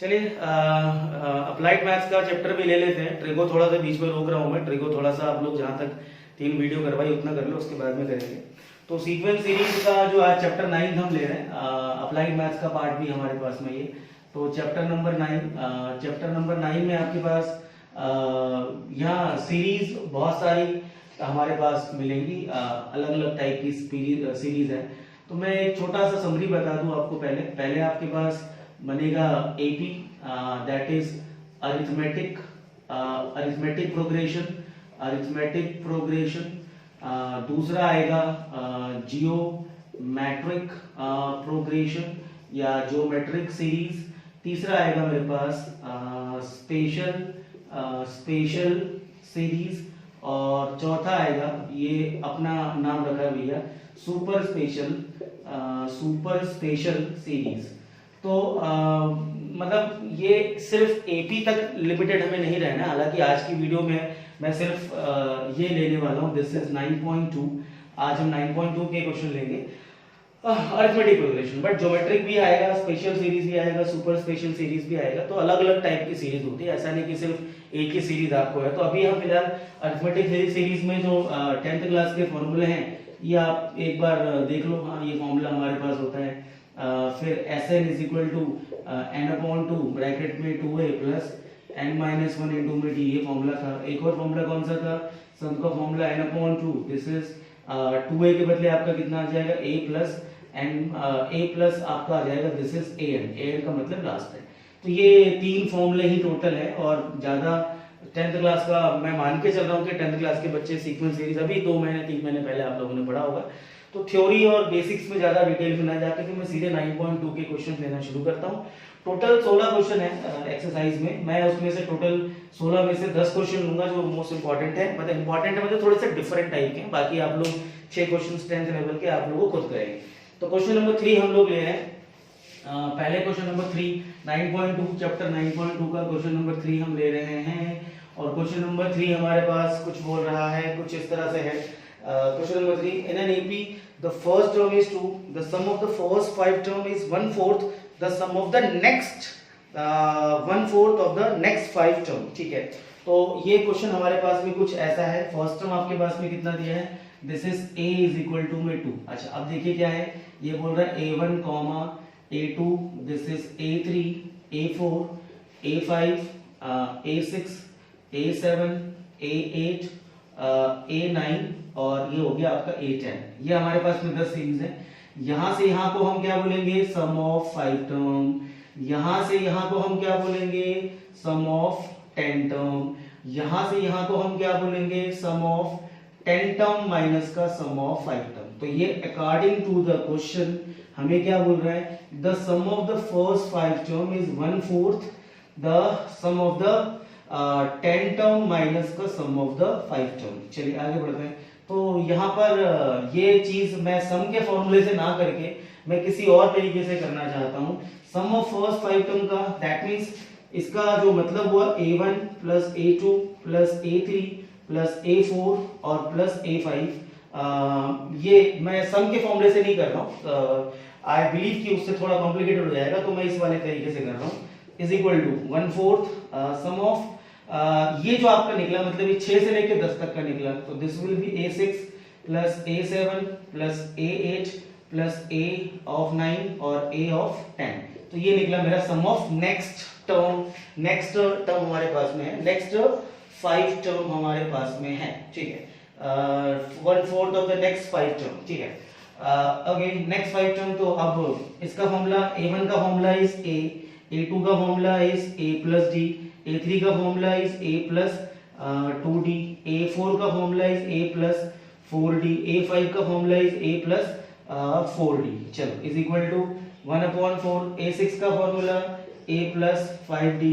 चलिए applied maths का chapter भी ले लेते हैं। ट्रिगो थोड़ा सा बीच में रोक रहा हूँ मैं। ट्रिगो थोड़ा सा आप लोग जहाँ तक 3 वीडियो करवाई उतना कर लो, उसके बाद में करेंगे। तो सीक्वेंस सीरीज का जो आज चैप्टर 9 हम ले रहे हैं, अप्लाइड मैथ्स का पार्ट भी हमारे पास में ये। तो चैप्टर नंबर 9 में आपके पास यहाँ सीरीज बहुत सारी हमारे पास मिलेंगी, अलग अलग टाइप की सीरीज है। तो मैं एक छोटा सा समरी बता दूं आपको। पहले आपके पास बनेगा AP, that is arithmetic progression. दूसरा आएगा जियोमेट्रिक प्रोग्रेशन या ज्योमेट्रिक सीरीज। तीसरा आएगा मेरे पास स्पेशल सीरीज। और चौथा आएगा, ये अपना नाम रखा है भैया, सुपर स्पेशल सीरीज। तो मतलब ये सिर्फ एपी तक लिमिटेड हमें नहीं रहना। हालांकि आज की वीडियो में मैं सिर्फ ये लेने वाला हूँ, दिस इज 9.2। आज हम 9.2 के क्वेश्चन लेंगे, अरिथमेटिक प्रोग्रेशन। बट ज्योमेट्रिक भी आएगा, स्पेशल सीरीज भी आएगा, सुपर स्पेशल सीरीज भी आएगा। तो अलग अलग टाइप की सीरीज होती है, ऐसा नहीं कि सिर्फ एक ही सीरीज आपको है। तो अभी हम फिलहाल अरिथमेटिक सीरीज में जो 10th क्लास के फॉर्मूले हैं ये आप एक बार देख लो। हाँ, ये फॉर्मूला हमारे पास होता है। फिर Sn is equal to n/2 bracket में 2a प्लस n-1 इंटू में d, ये फॉर्मूला था। एक और फॉर्मूला कौन सा था? सम का formula n/2, this is 2a के बदले आपका कितना आ जाएगा? a प्लस आपका आ जाएगा, दिस इज an का मतलब लास्ट है। तो ये 3 फॉर्मूले ही टोटल है। और ज्यादा 10th क्लास का मैं मान के चल रहा हूँ कि 10th क्लास के बच्चे सीक्वेंस सीरीज अभी 2 महीने 3 महीने पहले आप लोगों ने पढ़ा होगा। तो थ्योरी और बेसिक्स में ज्यादा डिटेल में ना जाके कि मैं सीधे 9.2 के क्वेश्चन लेना शुरू करता हूँ। टोटल 16 क्वेश्चन है एक्सरसाइज में। मैं उसमें से टोटल 16 में से 10 क्वेश्चन लूंगा जो मोस्ट इंपॉर्टेंट है। मतलब इंपॉर्टेंट है मतलब थोड़े से डिफरेंट टाइप के हैं। बाकी आप लोग 6 क्वेश्चन 10th लेवल के आप लोगों को खुद करेंगे। तो क्वेश्चन नंबर 3 हम लोग ले रहे हैं। पहले क्वेश्चन नंबर 3 9.2 चैप्टर 9.2 का क्वेश्चन नंबर 3 हम ले रहे हैं। और क्वेश्चन नंबर 3 हमारे पास कुछ बोल रहा है, कुछ इस तरह से है। Question number 3, in an AP the first term is 2, the sum of the first 5 term is 1/4 the sum of the next 1/4 of the next 5 term। ठीक है, तो ये क्वेश्चन हमारे पास में कुछ ऐसा है। फर्स्ट टर्म आपके पास में कितना दिया है? This is a is equal to में 2। अच्छा, अब देखिए क्या है, ये बोल रहा है a1 a2, this is a3 a4 a5 a6 a7 a8 a9 और ये हो गया आपका a10। ये हमारे पास में 10 सीरीज है। यहां से यहां को हम क्या बोलेंगे? सम ऑफ 5 टर्म। यहां से यहां को हम क्या बोलेंगे? सम ऑफ 10 टर्म। यहां से यहां को हम क्या बोलेंगे? सम ऑफ 10 टर्म माइनस का सम ऑफ 5 टर्म। तो ये अकॉर्डिंग टू द क्वेश्चन हमें क्या बोल रहा है? The sum of the first 5 term is 1/4 the sum of the 10 term minus का सम ऑफ द 5 टर्म। चलिए आगे बढ़ते हैं। तो यहाँ पर ये चीज मैं सम के फॉर्मूले से ना करके मैं किसी और तरीके से करना चाहता हूँ। सम ऑफ फर्स्ट 5 टर्म का, दैट मींस इसका जो मतलब हुआ a1 plus a2 plus a3 plus a4 और प्लस a5। ये मैं सम के फॉर्मूले से नहीं कर रहा हूँ। आई बिलीव कि उससे थोड़ा कॉम्प्लिकेटेड हो जाएगा, तो मैं इस वाले तरीके से कर रहा हूँ। Is equal to 1/4 sum of ये जो आपका निकला, मतलब ये 6 से लेके 10 तक का निकला। तो this will be a6 plus a7 plus a8 plus a of 9 और a ऑफ 10। तो ये निकला मेरा sum of next term. Next term हमारे पास में है, नेक्स्ट 5 टर्म हमारे पास में है। ठीक है, 1/4 ऑफ द नेक्स्ट 5 टर्म। ठीक है, अगेन नेक्स्ट 5 टर्म। तो अब इसका फॉर्मूला, a1 का फॉर्मूला इज a, a2 का formula is a plus d, a3 का formula is a plus 2d, a4 का formula is a plus 4d, a5 का formula is a plus 4d। चलो, is equal to 1/4। a6 का formula a plus 5d।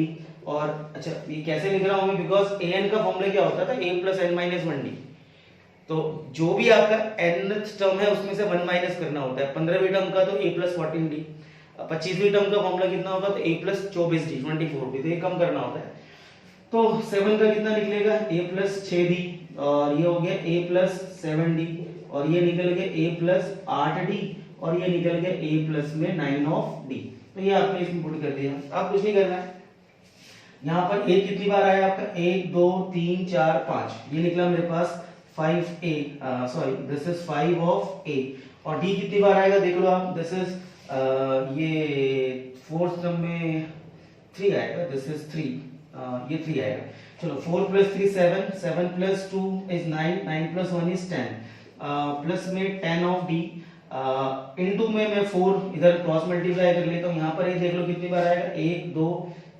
और अच्छा, ये कैसे लिख रहा हूं मैं? बिकॉज an का फॉर्मूला क्या होता था? a plus n-1d। तो जो भी आपका nth टर्म है उसमें से 1 माइनस करना होता है। 15वीं टर्म का तो a प्लस 14d। 25वीं टर्म का फॉर्मूला कितना होगा? तो a प्लस 24d 24d। तो ये कम करना होता है। तो 7 का कितना निकलेगा? a प्लस 6d और ये हो गया a प्लस 7d और ये निकल गया a प्लस 8d और ये निकल गया a प्लस में 9 ऑफ d। तो ये आपने इसमें पुट कर दिया। अब कुछ नहीं करना है, यहाँ पर a कितनी बार आया आपका, 1 2 3 4 5, ये निकला मेरे पास 5a, sorry this is 5 of a। और d कितनी बार आएगा देख लो आप, दिस इज ये फोर्थ टर्म में 3 आएगा, दिस इज 3, ये 3 आएगा। चलो 4 + 3 7, 7 + 2 इज 9, 9 + 1 इज 10, प्लस में 10 ऑफ d, इनटू में मैं 4 इधर क्रॉस मल्टीप्लाई कर लेता हूँ। यहाँ पर ये देख लो कितनी बार आएगा, 1 2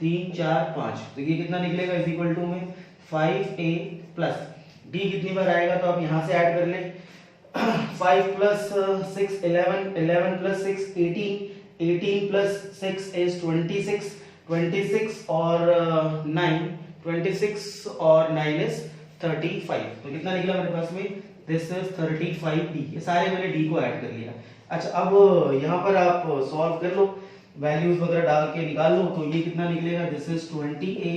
3 4 5, तो ये कितना निकलेगा इज इक्वल टू में 5a प्लस d कितनी बार आएगा, तो आप यहाँ से ऐड कर ले 5 + 6 11, 11 + 6 18, 18 + 6 is 26, 26 और 9, 26 और 9 is 35, तो कितना निकला मेरे पास में, दिस इज 35d। ये सारे मैंने d को ऐड कर लिया। अच्छा अब यहाँ पर आप सॉल्व कर लो, वैल्यूज वगैरह डाल के निकाल लो, तो ये कितना निकलेगा, दिस इज 20a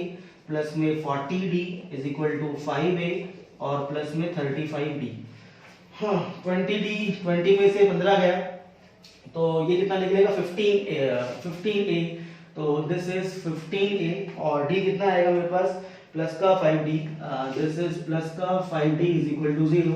प्लस में 40d is equal to 5a और प्लस में 35d। हाँ 20d 20 में से 15 गया, तो ये कितना निकलेगा 15a, तो दिस इज 15a और d कितना आएगा मेरे पास, प्लस का 5d, दिस इज प्लस का 5d is equal to 0,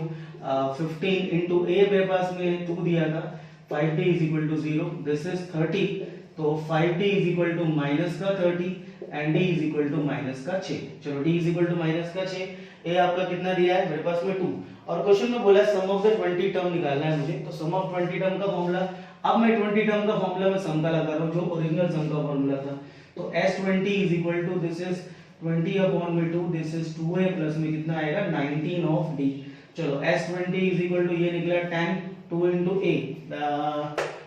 15 into a मेरे पास में 2 दिया था, 5d is equal to 0, this is 30, तो 5d is equal to minus का 30 and d is equal to minus का 6। चलो d is equal to minus का 6, a आपका कितना दिया है मेरे पास में 2, और क्वेश्चन में बोला है सम ऑफ द 20 टर्म निकालना है मुझे, तो सम ऑफ 20 टर्म का फॉर्मूला, अब मैं 20 टर्म का फॉर्मूला में सम का लगा रहा हूं जो ओरिजिनल सम का फॉर्मूला था, तो s20 is equal to this is 20/2, this is 2a plus में कितना आएगा 19 ऑफ d। चलो s20 इज इक्वल टू ये निकला 10, 2 into a,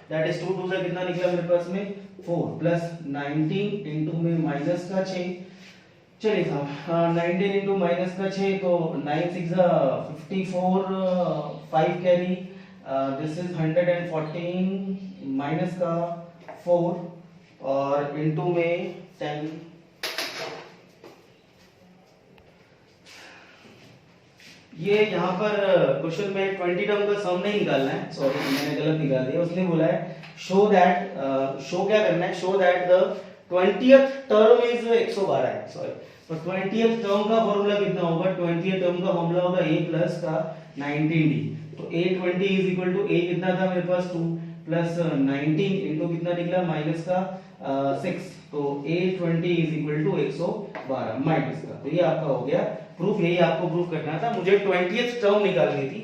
दैट इज 2 2 से कितना निकला मेरे पास में 4 प्लस 19 इंटू में माइनस का 6, चलिए साहब 19 इंटू माइनस का 6, तो 9 6 54, 5 कैरी, दिस इज 114 माइनस का 4 और इंटू में 10, ये यहाँ पर क्वेश्चन में 20 टर्म का सम नहीं निकालना है, सॉरी मैंने गलत निकाल दिया, उसने बोला है शो दैट, शो क्या करना है, show that the 20th term is 112 है, सॉरी, तो 20th टर्म का फॉर्मूला कितना होगा, 20th टर्म का फॉर्मूला होगा a प्लस का 19d, तो a20 is equal to a कितना था मेरे पास 2 प्लस 19 इंटू कितना निकला माइनस का 6, तो a20 is equal to 112 minus का, तो ये आपका हो गया प्रूफ, यही आपको प्रूफ करना था। मुझे 20th टर्म निकालनी थी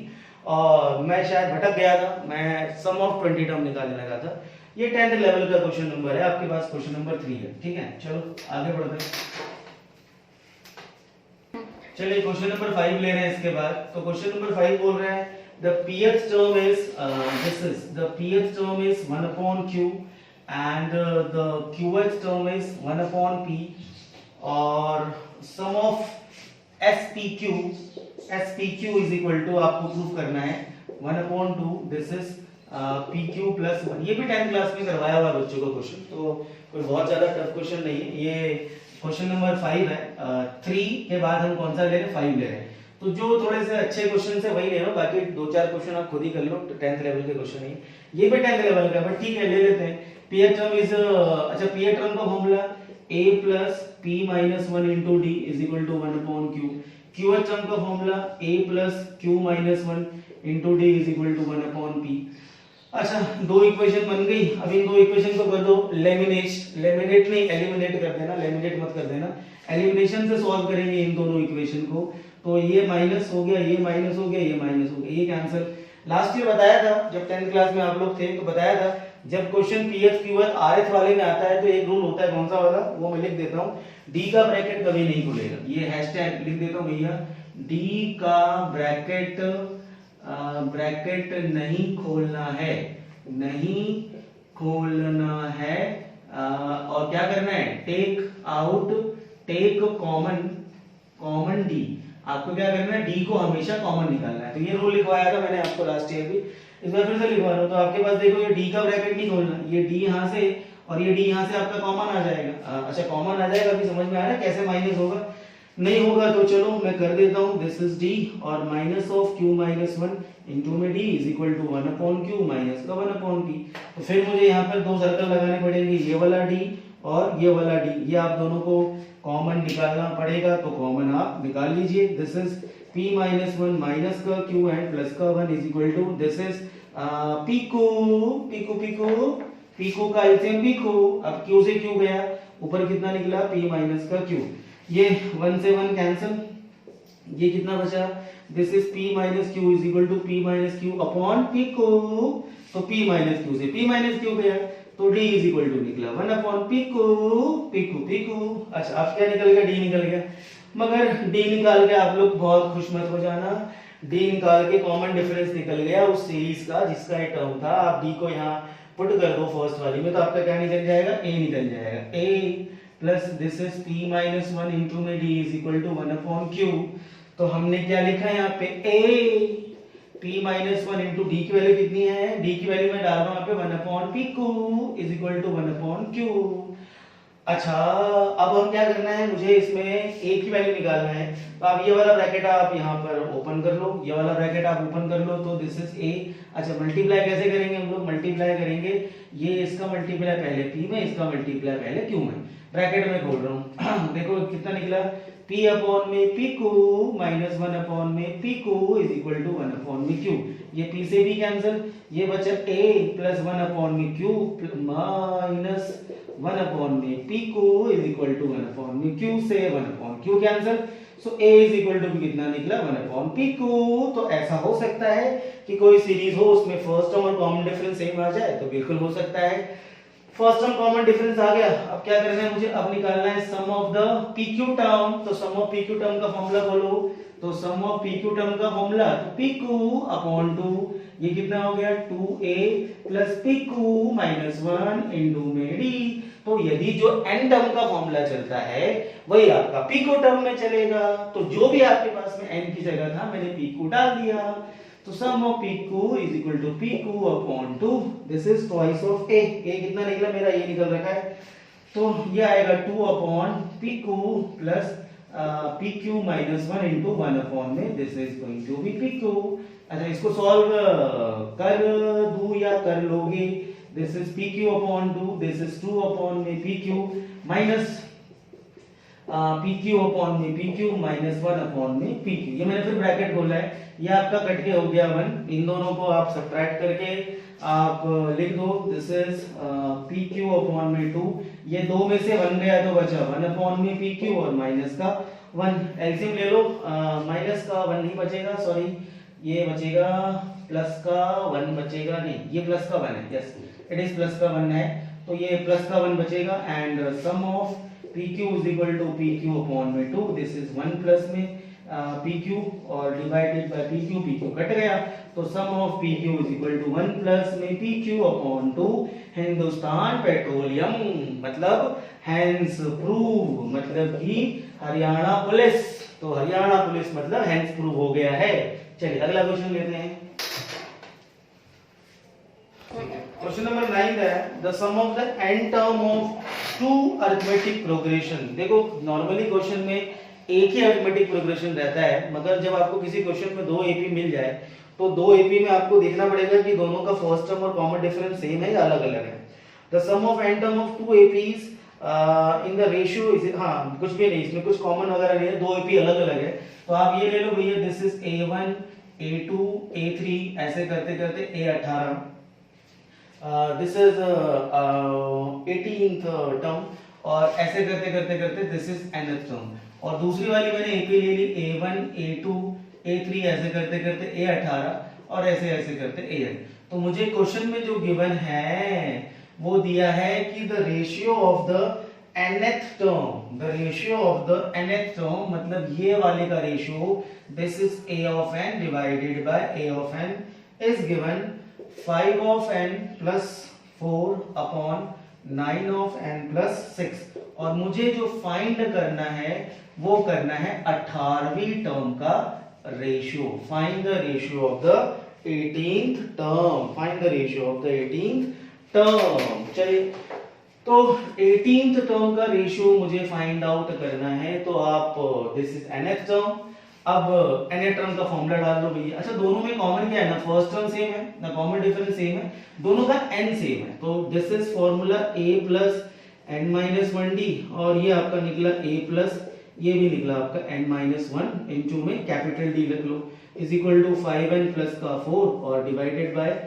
और मैं शायद भटक गया था, मैं सम ऑफ 20 टर्म निकालने लगा था। ये 10th लेवल का क्वेश्चन नंबर है, आपके पास क्वेश्चन नंबर 3 है, ठीक है। चलो आगे बढ़ते हैं, चलिए क्वेश्चन नंबर 5 ले रहे हैं इसके बाद। तो क्वेश्चन नंबर 5 बोल रहे हैं the pth term is this is the pth term is 1 upon q and the qth term is 1 upon p और sum of spq is equal to आपको प्रूफ करना है 1 upon 2, this is pq plus 1। ये भी 10th class में करवाया हुआ बच्चों का क्वेश्चन, तो कोई बहुत ज्यादा टफ क्वेश्चन नहीं है। ये क्वेश्चन नंबर 5 है, 3 के बाद हम कौन सा ले रहे हैं, 5 ले रहे हैं। तो जो थोड़े से अच्छे क्वेश्चन है वही ले लो, बाकी 2-4 क्वेश्चन आप खुद ही कर लो, 10th लेवल के क्वेश्चन है। ये भी 10th लेवल का, बट ठीक है ले लेते हैं। pth टर्म इज अच्छा, pth टर्म का formula a plus p minus 1 into d is equal to 1 upon q। qth term का formula a plus q minus 1 into d is equal to 1 upon p। अच्छा, दो equation बन गई। अब इन दो equation को कर दो लेमिनेट, लेमिनेट नहीं एलिमिनेट कर देना, लेमिनेट मत कर देना, एलिमिनेशन से सॉल्व करेंगे इन दोनों इक्वेशन को। तो ये माइनस हो गया, ये माइनस हो गया, ये माइनस हो गया, ये कैंसिल। लास्ट ईयर बताया था जब 10th क्लास में आप लोग थे, तो बताया था जब क्वेश्चन pth qth rth वाले में आता है तो एक रूल होता है, कौन सा वाला, वो मैं लिख देता हूँ। d का ब्रैकेट कभी नहीं खुलेगा, ये हैशटैग लिख देता हूँ भैया, d का ब्रैकेट नहीं खोलना है, नहीं खोलना है। और क्या करना है, टेक कॉमन d। आपको क्या करना है, d को हमेशा कॉमन निकालना है। तो ये रूल लिखवाया था मैंने आपको लास्ट ईयर भी, इस बार फिर से लिखवा रहा हूं। तो आपके पास देखो ये d का ब्रैकेट नहीं खोलना, ये d यहाँ से और ये d यहाँ से आपका कॉमन आ जाएगा। अच्छा कॉमन आ जाएगा, अभी समझ में आ रहा है कैसे माइनस होगा। नहीं होगा तो चलो मैं कर देता हूँ, दिस इज डी और minus of Q minus one into में D is equal to one upon Q minus का वन अपॉन पी। तो फिर मुझे यहाँ पर दो सर्कल लगाने पड़ेंगे, ये वाला डी और ये वाला डी, ये आप दोनों को कॉमन निकालना पड़ेगा, तो कॉमन आप निकाल लीजिए। This is p minus one minus का q एंड प्लस का one is equal to this is P Q P Q P Q P Q का एलसीएम पीकू। अब q से q गया, ऊपर कितना निकला p माइनस का q, ये 1 से 1 कैंसिल, ये कितना बचा, this is p minus q is equal to p minus q upon P Q. तो p माइनस q से p माइनस q गया, तो d इज इक्वल टू निकला 1 अपॉन पीकू पीकू पीकू। अच्छा अब क्या निकल गया, d निकल गया, मगर d निकाल के आप लोग बहुत खुश मत हो जाना, d निकाल के कॉमन डिफरेंस निकल गया उस सीरीज का जिसका ये टर्म था। आप d को यहाँ पुट कर दो फर्स्ट वाली में, तो आपका क्या निकल जाएगा, a निकल जाएगा, a plus this is p minus one into में d is equal to 1 upon q। तो हमने क्या लिखा है यहाँ पे, a p minus one into D की वैल्यू कितनी है, d की वैल्यू मैं डाल रहा हूँ यहाँ पे 1 upon P Q is equal to 1 upon Q. अच्छा अब हम क्या करना है, मुझे इसमें a की वैल्यू निकालना है, तो आप ये वाला ब्रैकेट आप यहाँ पर ओपन कर लो, ये वाला ब्रैकेट आप ओपन कर लो, तो दिस इज a। अच्छा मल्टीप्लाई कैसे करेंगे हम लोग, मल्टीप्लाई करेंगे, ये इसका मल्टीप्लाई पहले p में, इसका मल्टीप्लाई पहले q में, ब्रैकेट में खोल रहा हूँ देखो कितना निकला, p अपॉन में p q माइनस 1 अपॉन में p q is equal to 1 upon में q, ये p से भी कैंसिल, ये बचा a प्लस 1 अपॉन में q माइनस 1 अपॉन में p q is equal to 1 upon में q से 1 upon q cancel, so a is equal to कितना निकला 1 अपॉन p q। तो ऐसा हो सकता है कि कोई सीरीज हो उसमें फर्स्ट टर्म और कॉमन डिफरेंस सेम आ जाए, तो बिल्कुल हो सकता है। फर्स्ट टर्म कॉमन डिफरेंस आ गया, अब क्या करना है मुझे, अब निकालना है sum of the PQ term. तो सम ऑफ PQ टर्म का फॉर्मूला बोलो, तो सम ऑफ PQ टर्म का फॉर्मूला तो PQ अपॉन 2, ये कितना हो गया 2a plus PQ minus 1 into में d। तो यदि जो n टर्म का फॉर्मूला चलता है वही आपका PQ टर्म में चलेगा, तो जो भी आपके पास में n की जगह था मैंने PQ डाल दिया, तो sum of PQ is equal to PQ upon 2, this is twice of a। a कितना निकला मेरा, ये निकल रखा है, तो ये आएगा 2 upon PQ plus PQ minus 1 into 1 upon में, this is going to be PQ। अच्छा इसको सॉल्व कर दूं या कर लोगे, this is PQ upon 2, this is 2 upon में PQ माइनस PQ अपॉन में PQ माइनस 1 अपॉन में PQ, ये मैंने फिर ब्रैकेट खोला है, ये आपका कट के हो गया 1, इन दोनों को आप सब्ट्रैक्ट करके आप लिख दो, दिस इज PQ अपॉन में 2, ये 2 में से 1 गया तो बचा 1 अपॉन में PQ और माइनस का 1, एलसीएम ले लो, माइनस का 1 नहीं बचेगा, सॉरी ये बचेगा प्लस का 1 बचेगा, नहीं ये प्लस का 1 है, यस इट इज प्लस का 1 है, तो ये प्लस का 1 बचेगा and sum of PQ is equal to PQ upon में 2, this is 1 प्लस में PQ और divided by PQ, PQ cut गया, तो sum of PQ is equal to 1 plus में PQ upon 2, हिंदुस्तान पेट्रोलियम मतलब हैंस प्रूव, मतलब कि हरियाणा पुलिस, तो हरियाणा पुलिस मतलब हैंस प्रूव हो गया है। चलिए अगला क्वेश्चन लेते हैं, क्वेश्चन नंबर 9 है the sum of the n term of two arithmetic progression. देखो नॉर्मली क्वेश्चन में एक ही अरिथमेटिक प्रोग्रेशन रहता है, मगर जब आपको किसी क्वेश्चन में दो एपी मिल जाए तो दो एपी में आपको देखना पड़ेगा कि दोनों का फर्स्ट टर्म और कॉमन डिफरेंस सेम है या अलग अलग है। The sum of n term of two APs in the ratio is, हाँ कुछ भी नहीं इसमें कुछ कॉमन वगैरह नहीं है, दो एपी अलग अलग है, तो आप ये ले लो भैया, this is a1 a2 a3 ऐसे करते करते a18, this is 18th term, और ऐसे करते करते करते दिस इज nth टर्म, और दूसरी वाली मैंने एपी ले ली a1 a2 a3 ऐसे करते करते a18 और ऐसे ऐसे करते an। तो मुझे क्वेश्चन में जो गिवन है वो दिया है कि the ratio of the nth term, the ratio of the nth term मतलब ये वाले का ratio, this is a of n divided by a of n is given 5 of n plus 4 upon 9 of n plus 6, और मुझे जो find करना है वो करना है 18वीं टर्म का ratio, find the ratio of the 18th term, find the ratio of the 18th term. चलिए तो 18th टर्म का रेशियो मुझे फाइंड आउट करना है, तो आप दिस इज nth टर्म, अब nth टर्म का फॉर्मूला डाल दो भैया। अच्छा दोनों में कॉमन क्या है ना, फर्स्ट टर्म सेम है ना, कॉमन डिफरेंस सेम है, दोनों का n सेम है, तो this is formula a plus n minus 1d, और ये आपका निकला a प्लस ये भी निकला आपका n माइनस 1 इंटू में कैपिटल D रख लो is equal to 5n plus का 4 और डिवाइडेड बाय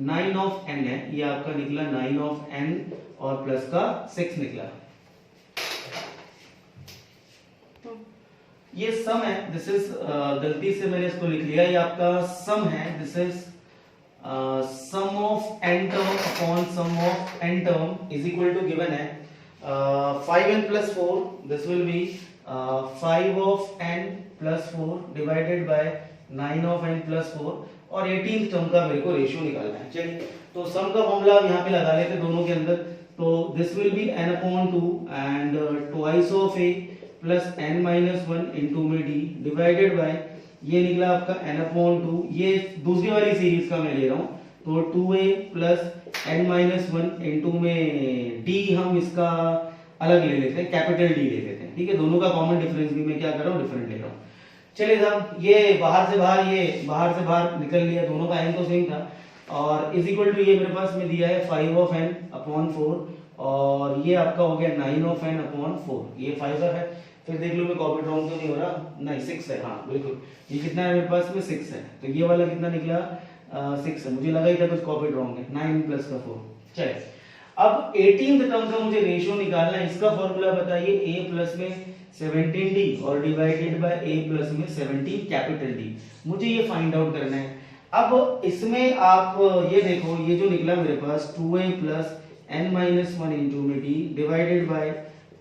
9 ऑफ n है, ये आपका निकला 9 ऑफ n और प्लस का 6 निकला। तो ये सम है, दिस इज गलती से मैंने इसको लिख लिया, ये आपका सम है, this is sum of n term upon sum of n term is equal to given है 5n plus 4, this will be 5 of n plus 4 divided by 9 of n plus 4, और 18th टर्म का मेरे को ratio निकालना है। चलिए तो सम का फॉर्मूला यहाँ पे लगा लेते दोनों के अंदर, तो this will B n upon 2 and twice of a plus n minus 1 into में d डिवाइडेड बाय ये निकला आपका n अपॉन 2, ये दूसरी वाली सीरीज का मैं ले रहा हूँ, तो 2a plus n minus 1 into में d हम इसका अलग ले लेते हैं, कैपिटल D ले लेते हैं, ठीक है, दोनों का कॉमन डिफरेंस भी मैं क्या कर रहा हूँ, डिफरेंट ले रहा हूँ। चलिए साहब ये बाहर से बाहर, ये बाहर से बाहर निकल लिया, दोनों का n तो सेम था, और इज इक्वल टू ये मेरे पास में दिया है 5 ऑफ n अपॉन 4, और ये आपका हो गया 9 ऑफ n अपॉन 4, ये 5 है, फिर देख लो मैं कॉपी रॉन्ग तो नहीं हो रहा, नहीं 6 है, हाँ बिल्कुल, ये कितना है मेरे पास में 6 है, तो ये वाला कितना निकला 6 है, मुझे लगा ही था कुछ कॉपी रॉन्ग है, 9 प्लस का 4। चलिए अब 18th टर्म का मुझे रेशियो निकालना है, इसका फॉर्मूला बताइए, a प्लस में 17d और डिवाइडेड बाय a प्लस में 17 कैपिटल D, मुझे ये फाइंड आउट करना है। अब इसमें आप ये देखो, ये जो निकला मेरे पास 2a plus n minus 1 into में d divided by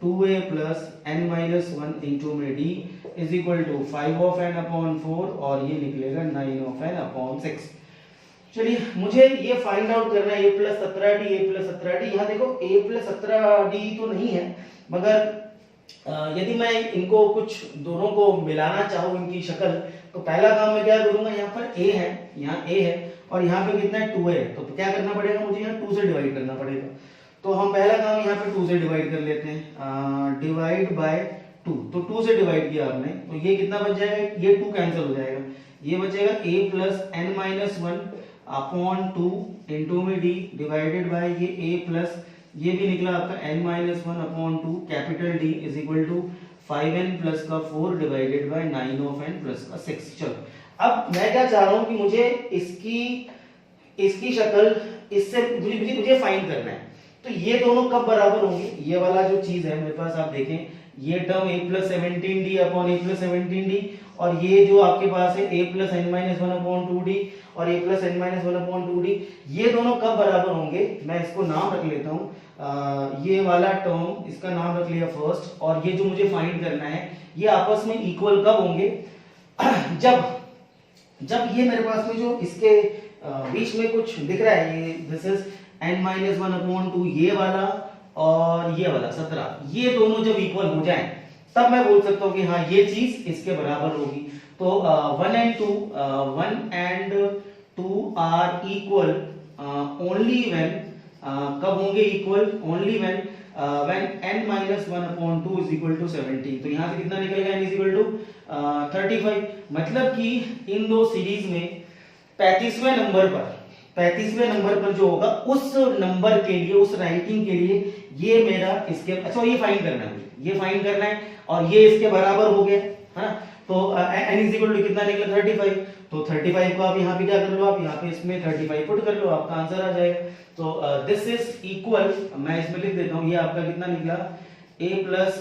2a plus n minus 1 into में d is equal to 5 of n upon 4, और ये निकलेगा 9 ऑफ n अपॉन 6। चलिए मुझे ये फाइंड आउट करना है, a plus 17d, a plus 17d, यहाँ देखो a प्लस 17d तो नहीं है, मगर यदि मैं इनको कुछ दोनों को मिलाना चाहूँ इनकी शक्ल, तो पहला काम मैं क्या करूंगा, यहाँ पर a है, यहाँ a है, और यहाँ पे कितना है 2a है, तो क्या करना पड़ेगा मुझे, यहाँ 2 से डिवाइड करना पड़ेगा, तो हम पहला काम यहाँ पे 2 से डिवाइड कर लेते हैं, डिवाइड बाय 2, तो 2 से डिवाइड किया आपने, तो ये कितना बच जाएगा, ये 2 कैंसिल हो जाएगा, ये बचेगा a plus n minus 1 upon 2 into में d डिवाइडेड बाय ये a प्लस ये भी निकला आपका n minus 1 upon 2 capital D is equal to 5n plus का 4 divided by 9 of n plus का 6। चलो अब मैं क्या चाह रहा हूं कि मुझे इसकी शक्ल इससे मुझे फाइंड करना है, तो ये दोनों कब बराबर होंगे, ये वाला जो चीज है मेरे पास, आप देखें ये term a plus 17d upon a plus 17d, और ये जो आपके पास है a plus n minus 1 upon 2d और a plus n minus 1 upon 2d, ये दोनों कब बराबर होंगे, मैं इसको नाम रख लेता हूँ, ये वाला टर्म इसका नाम रख लिया फर्स्ट, और ये जो मुझे फाइंड करना है ये आपस में इक्वल कब होंगे, जब ये मेरे पास में जो इसके बीच में कुछ दिख रहा है, ये this is n minus 1 upon 2, ये वाला और ये वाला 17, ये दोनों जब इक्वल हो जाएं तब मैं बोल सकता हूँ कि हाँ ये चीज इसके बराबर होगी। तो 1 and 2 are equal only when, कब होंगे equal, only when n minus 1 upon 2 is equal to 17, तो यहाँ से कितना निकलेगा, n इज इक्वल टू 35, मतलब कि इन दो सीरीज में 35वें नंबर पर जो होगा उस नंबर के लिए, उस रैंकिंग के लिए ये मेरा इसके, अच्छा ये फाइंड करना है, ये फाइंड करना है, और ये इसके बराबर हो गया है ना, तो n इज इक्वल टू कितना निकला 35, तो 35 को आप यहाँ पे क्या कर लो, आप यहाँ पे इसमें 35 पुट कर लो, आपका आंसर आ जाएगा। तो दिस इज इक्वल, मैं इसमें लिख देता हूँ, ये आपका कितना निकला a plus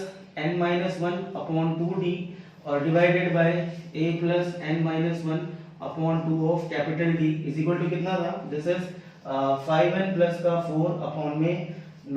n minus 1 upon 2d और divided by a plus n minus 1 upon 2 of capital D is equal to कितना था, दिस इज 5n प्लस का 4 अपॉन में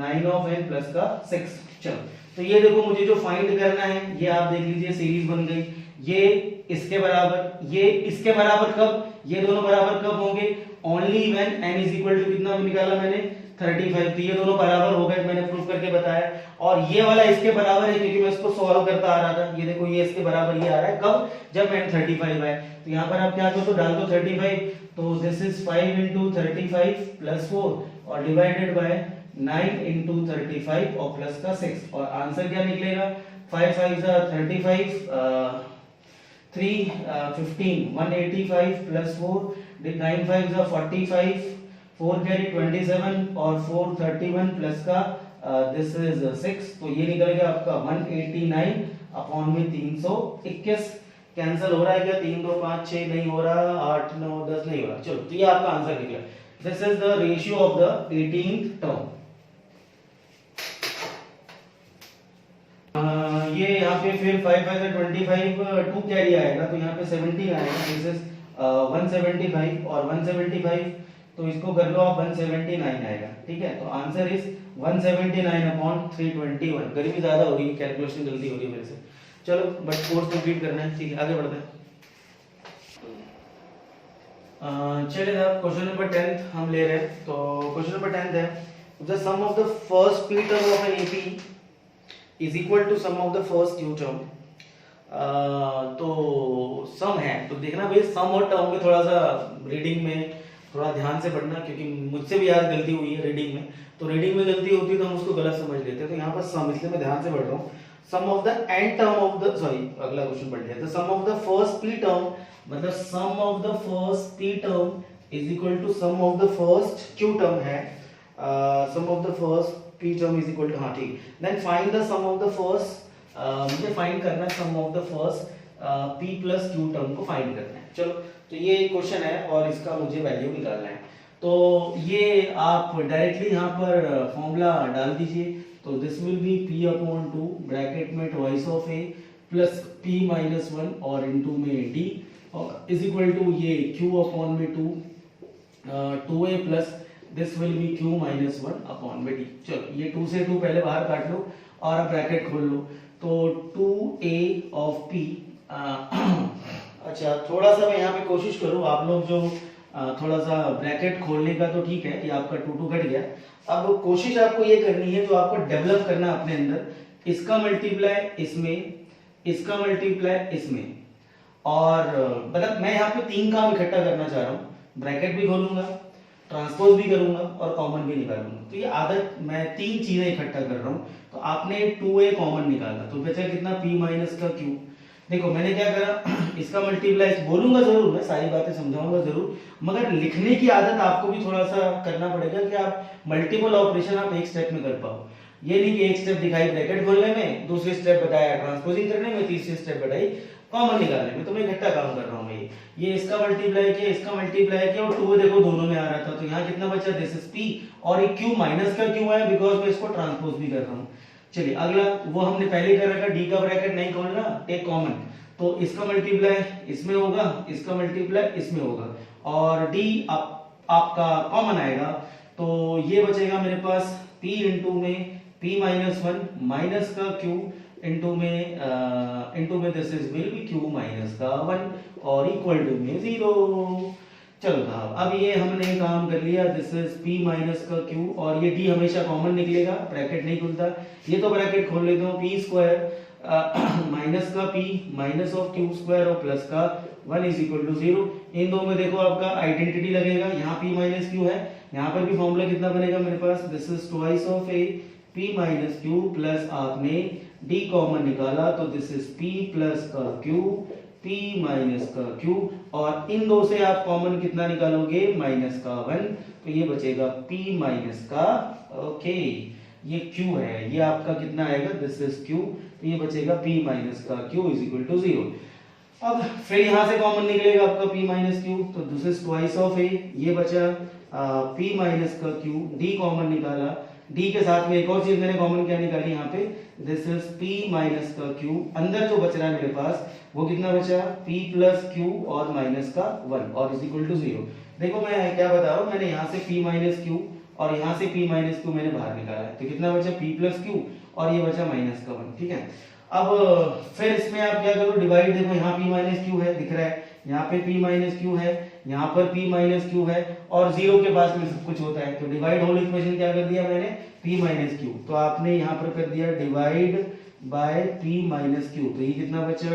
9 ऑफ n प्लस का 6। चलो तो ये देखो मुझे जो फाइंड करना है, ये आप देख लीजिए सीरीज बन गई, ये इसके बराबर, ये इसके बराबर कब, ये दोनों बराबर कब होंगे, only when n is equal to कितना निकाला मैंने 35, तो ये दोनों बराबर हो गए, मैंने प्रूव करके बताया, और ये वाला इसके बराबर है क्योंकि मैं इसको सॉल्व करता आ रहा था, ये देखो ये इसके बराबर ये आ रहा है, कब, जब n 35 है, तो यहाँ पर आप क्या करो, तो डाल दो 35, तो दिस इज 5 into 35 प्लस 4 और डिवाइडेड बाय 9 इंटू 35 और प्लस का 6 और आंसर क्या निकलेगा 5 5 35 3 15 185 प्लस 4 9 5 45 4 कैरी 27 और 4 31 प्लस का दिस इज 6 तो ये निकल गया आपका 189 अपॉन में 321 कैंसिल हो रहा है क्या 3 2 5 6 नहीं हो रहा 8 9 10 नहीं हो रहा चलो तो ये आपका आंसर निकला this is the ratio of the 18th term ये यहाँ पे फिर 5 5 से 25 2 कैरी आएगा तो यहाँ पे 17 आएगा दिस इज 175 और 175 तो इसको कर लो आप 179 आएगा ठीक है तो आंसर इज 179 अपॉन 321 गर्मी ज्यादा हो रही है कैलकुलेशन जल्दी हो रही है मेरे से चलो बट कोर्स कंप्लीट करना है ठीक है आगे बढ़ते हैं चलिए साहब क्वेश्चन नंबर 10 हम ले रहे हैं तो क्वेश्चन नंबर 10 है the sum of the first P term of an AP is equal to sum of the first Q term तो सम है तो देखना भाई सम और टर्म में थोड़ा सा रीडिंग में थोड़ा ध्यान से पढ़ना क्योंकि मुझसे भी यार गलती हुई है रीडिंग में तो रीडिंग में गलती होती है तो हम उसको गलत समझ लेते हैं तो यहाँ पर सम इसलिए मैं ध्यान से पढ़ रहा हूँ sum of the end term of the sorry अगला क्वेश्चन पढ़ लिया तो sum of the first P term मतलब sum of the first P term is equal to sum of the first Q term है sum of the first P term is equal to हाँ ठीक then find the sum of the first मुझे find करना है sum of the first P plus Q term को find करना है चलो तो ये क्वेश्चन है और इसका मुझे वैल्यू निकालना है तो ये आप डायरेक्टली यहाँ पर फॉर्मूला डाल दीजिए तो this will be p upon 2 bracket में twice of a plus p minus 1 और इनटू में d और इज इक्वल टू ये q अपॉन में 2a plus this will be q minus 1 upon में d चलो ये 2 से 2 पहले बाहर काट लो और अब ब्रैकेट खोल लो तो 2a ऑफ p अच्छा थोड़ा सा मैं यहाँ पे कोशिश करूँ आप लोग जो थोड़ा सा ब्रैकेट खोलने का तो ठीक है कि आपका 2 कट गया अब कोशिश आपको ये करनी है जो आपको डेवलप करना अपने अंदर इसका मल्टीप्लाई इसमें इसका मल्टीप्लाई इसमें और मतलब मैं यहाँ पे 3 काम इकट्ठा करना चाह रहा हूँ ब्रैकेट भी खोलूंगा ट्रांसपोज भी करूंगा और कॉमन भी निकालूंगा तो ये आदत मैं 3 चीजें इकट्ठा कर रहा हूँ तो आपने 2a कॉमन निकाला तो बचा कितना p माइनस का q देखो मैंने क्या करा इसका मल्टीप्लाई बोलूंगा जरूर मैं सारी बातें समझाऊंगा जरूर मगर लिखने की आदत आपको भी थोड़ा सा करना पड़ेगा कि आप मल्टीपल ऑपरेशन आप एक स्टेप में कर पाओ ये नहीं कि एक स्टेप दिखाई ब्रैकेट खोलने में दूसरे स्टेप बताया ट्रांसपोजिंग करने में तीसरे स्टेप बताई कॉमन निकालने में तो मैं इकट्ठा काम कर रहा हूँ मैं ये इसका मल्टीप्लाई किया और 2 देखो दोनों में आ रहा था तो यहाँ कितना बचा दिस इज p और ये q माइनस का q है बिकॉज मैं इसको ट्रांसपोज भी कर रहा हूँ चलिए अगला वो हमने पहले कर रखा d का ब्रैकेट नहीं खोलना टेक कॉमन तो इसका मल्टीप्लाई इसमें होगा इसका मल्टीप्लाई इसमें होगा और d आपका कॉमन आएगा तो ये बचेगा मेरे पास p इंटू में p माइनस 1 माइनस का q इंटू में this is will be q minus का 1 और इक्वल टू में 0 चलो साहब अब ये हमने काम कर लिया दिस इज p माइनस का q और ये d हमेशा कॉमन निकलेगा ब्रैकेट नहीं खुलता ये तो ब्रैकेट खोल लेता हूँ p स्क्वायर माइनस का p minus of q square और प्लस का 1 इज इक्वल टू 0 इन दो में देखो आपका आइडेंटिटी लगेगा यहाँ p माइनस q है यहाँ पर भी फॉर्मूला कितना बनेगा मेरे पास this is twice of a p minus q plus आपने d कॉमन निकाला तो दिस इज p प्लस का q p माइनस का q और इन दो से आप कॉमन कितना निकालोगे माइनस का 1 तो ये बचेगा p माइनस का ओके ये q है ये आपका कितना आएगा दिस इज q तो ये बचेगा p माइनस का q इज इक्वल टू 0 अब फिर यहाँ से कॉमन निकलेगा आपका p माइनस q तो this is twice of a ये बचा p माइनस का q d कॉमन निकाला d के साथ में एक और चीज मैंने कॉमन क्या निकाली यहाँ पे दिस इज p माइनस का q अंदर जो बच रहा है मेरे पास वो कितना बचा p प्लस q और माइनस का 1 और इज इक्वल टू 0 देखो मैं क्या बता रहा हूँ मैंने यहाँ से p माइनस q और यहाँ से p माइनस q मैंने बाहर निकाला है तो कितना बचा p प्लस q और ये बचा माइनस का 1 ठीक है अब फिर इसमें आप क्या करो डिवाइड देखो यहाँ p माइनस q है दिख रहा है यहाँ पे p माइनस q है यहाँ पर p माइनस q है और 0 के पास में सब कुछ होता है तो डिवाइड होल इक्वेशन क्या कर दिया मैंने p माइनस q तो आपने यहाँ पर कर दिया divide by p minus q तो ये कितना बचा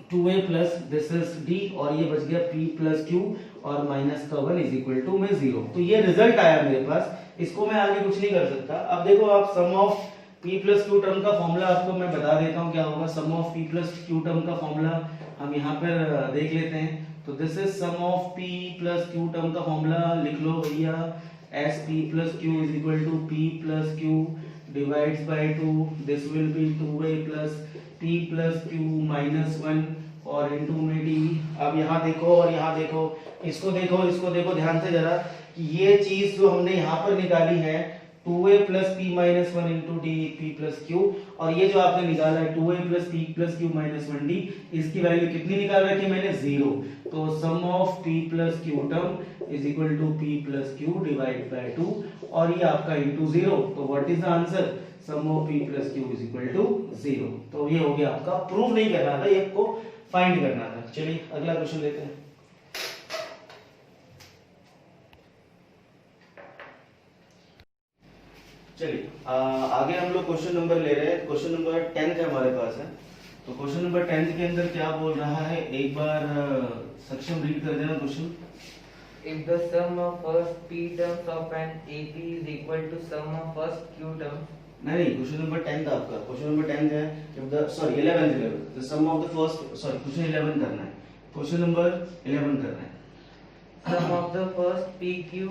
2a plus this is d और ये बच गया p प्लस q और माइनस का 1 इज इक्वल टू में 0। तो ये रिजल्ट आया मेरे पास, इसको मैं आगे कुछ नहीं कर सकता। अब देखो आप sum of p plus Q term का फॉर्मूला आपको मैं बता देता हूँ क्या होगा। Sum of p plus Q term का फॉर्मूला हम यहाँ पर देख लेते हैं। तो this is sum of p plus Q term का फॉर्मूला, लिख लो भैया S p plus Q is equal to p plus Q divides by 2, this will be 2a plus p plus Q minus 1 और इनटू में d। अब यहाँ देखो और यहाँ देखो, इसको देखो ध्यान से जरा कि ये चीज जो हमने यहाँ पर निकाली है 2a plus p minus 1 into D p plus Q, और ये जो आपने निकाला है 2a plus p plus Q minus 1d, इसकी वैल्यू कितनी निकाल रखी है मैंने 0। तो sum of p plus Q term is equal to p plus Q divide by 2 और ये आपका इंटू 0। तो what is the answer? Sum of p plus Q is equal to 0। तो ये हो गया आपका, प्रूव नहीं करना था, ये आपको फाइंड करना था। चलिए अगला क्वेश्चन लेते हैं। चलिए आगे हम लोग क्वेश्चन नंबर ले रहे हैं। क्वेश्चन नंबर 10 है हमारे पास है। तो क्वेश्चन नंबर 10 के अंदर क्या बोल रहा है, एक बार सक्षम रीड कर देना question. If the sum of first p terms of an AP is equal to sum of first q terms, नहीं, क्वेश्चन नंबर 10 था आपका। क्वेश्चन नंबर 10 है if the sorry 11 the sum of the first sorry question 11 करना है, question number 11 करना है। sum of the first PQ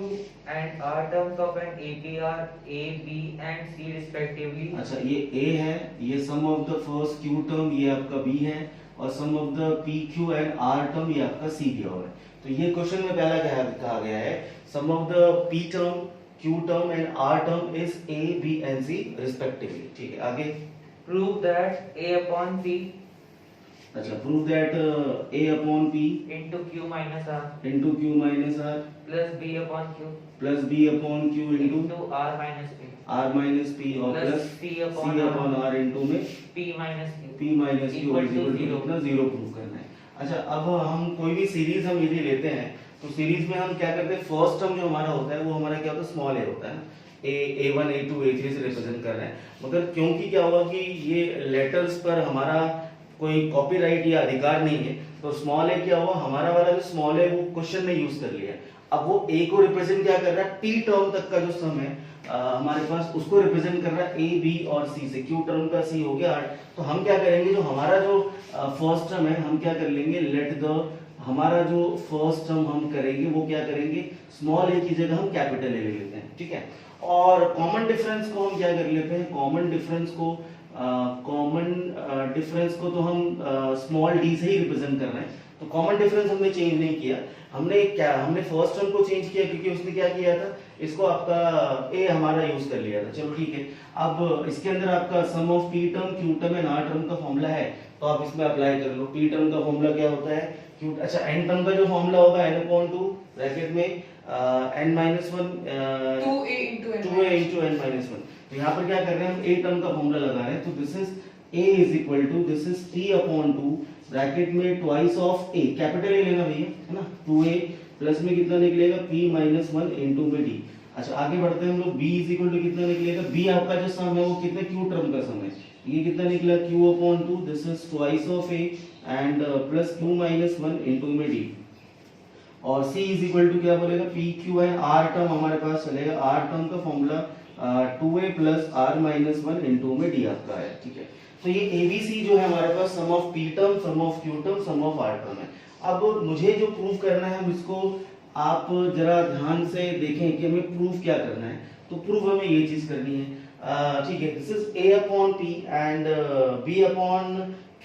and R terms of an AP are A, B and C respectively. अच्छा, ये A है, ये sum of the first Q term ये आपका B है, और sum of the PQ and R term ये आपका C दिया हुआ है। तो ये क्वेश्चन में पहला क्या कहा गया है, sum of the P term Q term and R term is A, B and C respectively। ठीक है, आगे Prove that A upon P अच्छा, prove that A upon P into Q minus R into Q minus R plus B upon Q plus B upon Q into R minus P R minus P और plus plus C C upon R into में P minus Q P minus Q equal to equal to 0. कितना 0 prove करना है। अच्छा, अब हम कोई भी सीरीज हम यदि लेते हैं तो सीरीज में हम क्या करते हैं, फर्स्ट टर्म जो हमारा होता है वो हमारा क्या होता है, स्मॉल a होता है ना, a1 a2 a3 से रिप्रेजेंट कर रहे हैं। मगर क्योंकि क्या हुआ कि ये लेटर्स पर हमारा कोई कॉपीराइट या अधिकार नहीं है, तो स्मॉल a क्या हुआ, हमारा वाला जो स्मॉल है वो क्वेश्चन में यूज कर लिया। अब वो a को रिप्रेजेंट क्या कर रहा है, t टर्म तक का जो सम है हमारे पास उसको रिप्रेजेंट कर रहा है a b और c से, q टर्म का c हो गया 8। तो हम क्या करेंगे, जो हमारा जो फर्स्ट टर्म है हम क्या कर लेंगे, लेट द हमारा जो फर्स्ट टर्म हम करेंगे वो क्या करेंगे, स्मॉल a की जगह हम कैपिटल a ले लेते हैं। ठीक है, और कॉमन डिफरेंस को हम क्या कर लेते हैं, कॉमन डिफरेंस को तो हम स्मॉल d से ही रिप्रेजेंट कर रहे हैं। तो कॉमन डिफरेंस हमने चेंज नहीं किया, हमने फर्स्ट टर्म को चेंज किया क्योंकि उसने क्या किया था, इसको आपका a हमारा यूज कर लिया था। चलो ठीक है, अब इसके अंदर आपका sum of p term q term and r term का फॉर्मूला है, तो आप इसमें अप्लाई कर लो। p टर्म का फॉर्मूला क्या होता है, q अच्छा n टर्म का जो फॉर्मूला होगा n/2 ब्रैकेट में n-1 2a into n-1। तो यहाँ पर क्या कर रहे हैं हम, a टर्म का फॉर्मूला लगा रहे हैं। तो this is a is equal to this is t/2 bracket में twice of a, capital a लेना भैया, है ना, 2a प्लस में कितना निकलेगा p-1 इनटू में d। अच्छा, आगे बढ़ते हैं हम लोग, b इज इक्वल टू कितना निकलेगा, b आपका जो सम है वो कितने q टर्म का सम है, ये कितना निकला q/2, this is twice of a and plus q-1 into में d। और c इज इक्वल टू क्या बोलेगा, pq एंड r टर्म हमारे पास चलेगा, r टर्म का formula 2a plus r-1 into में d आपका है। ठीक है, तो ये abc जो है हमारे पास sum of p term, sum of q term, sum of r term है। अब मुझे जो प्रूफ करना है, हम इसको आप जरा ध्यान से देखें कि हमें प्रूफ क्या करना है। तो प्रूफ हमें ये चीज करनी है। ठीक है, this is a upon p and b upon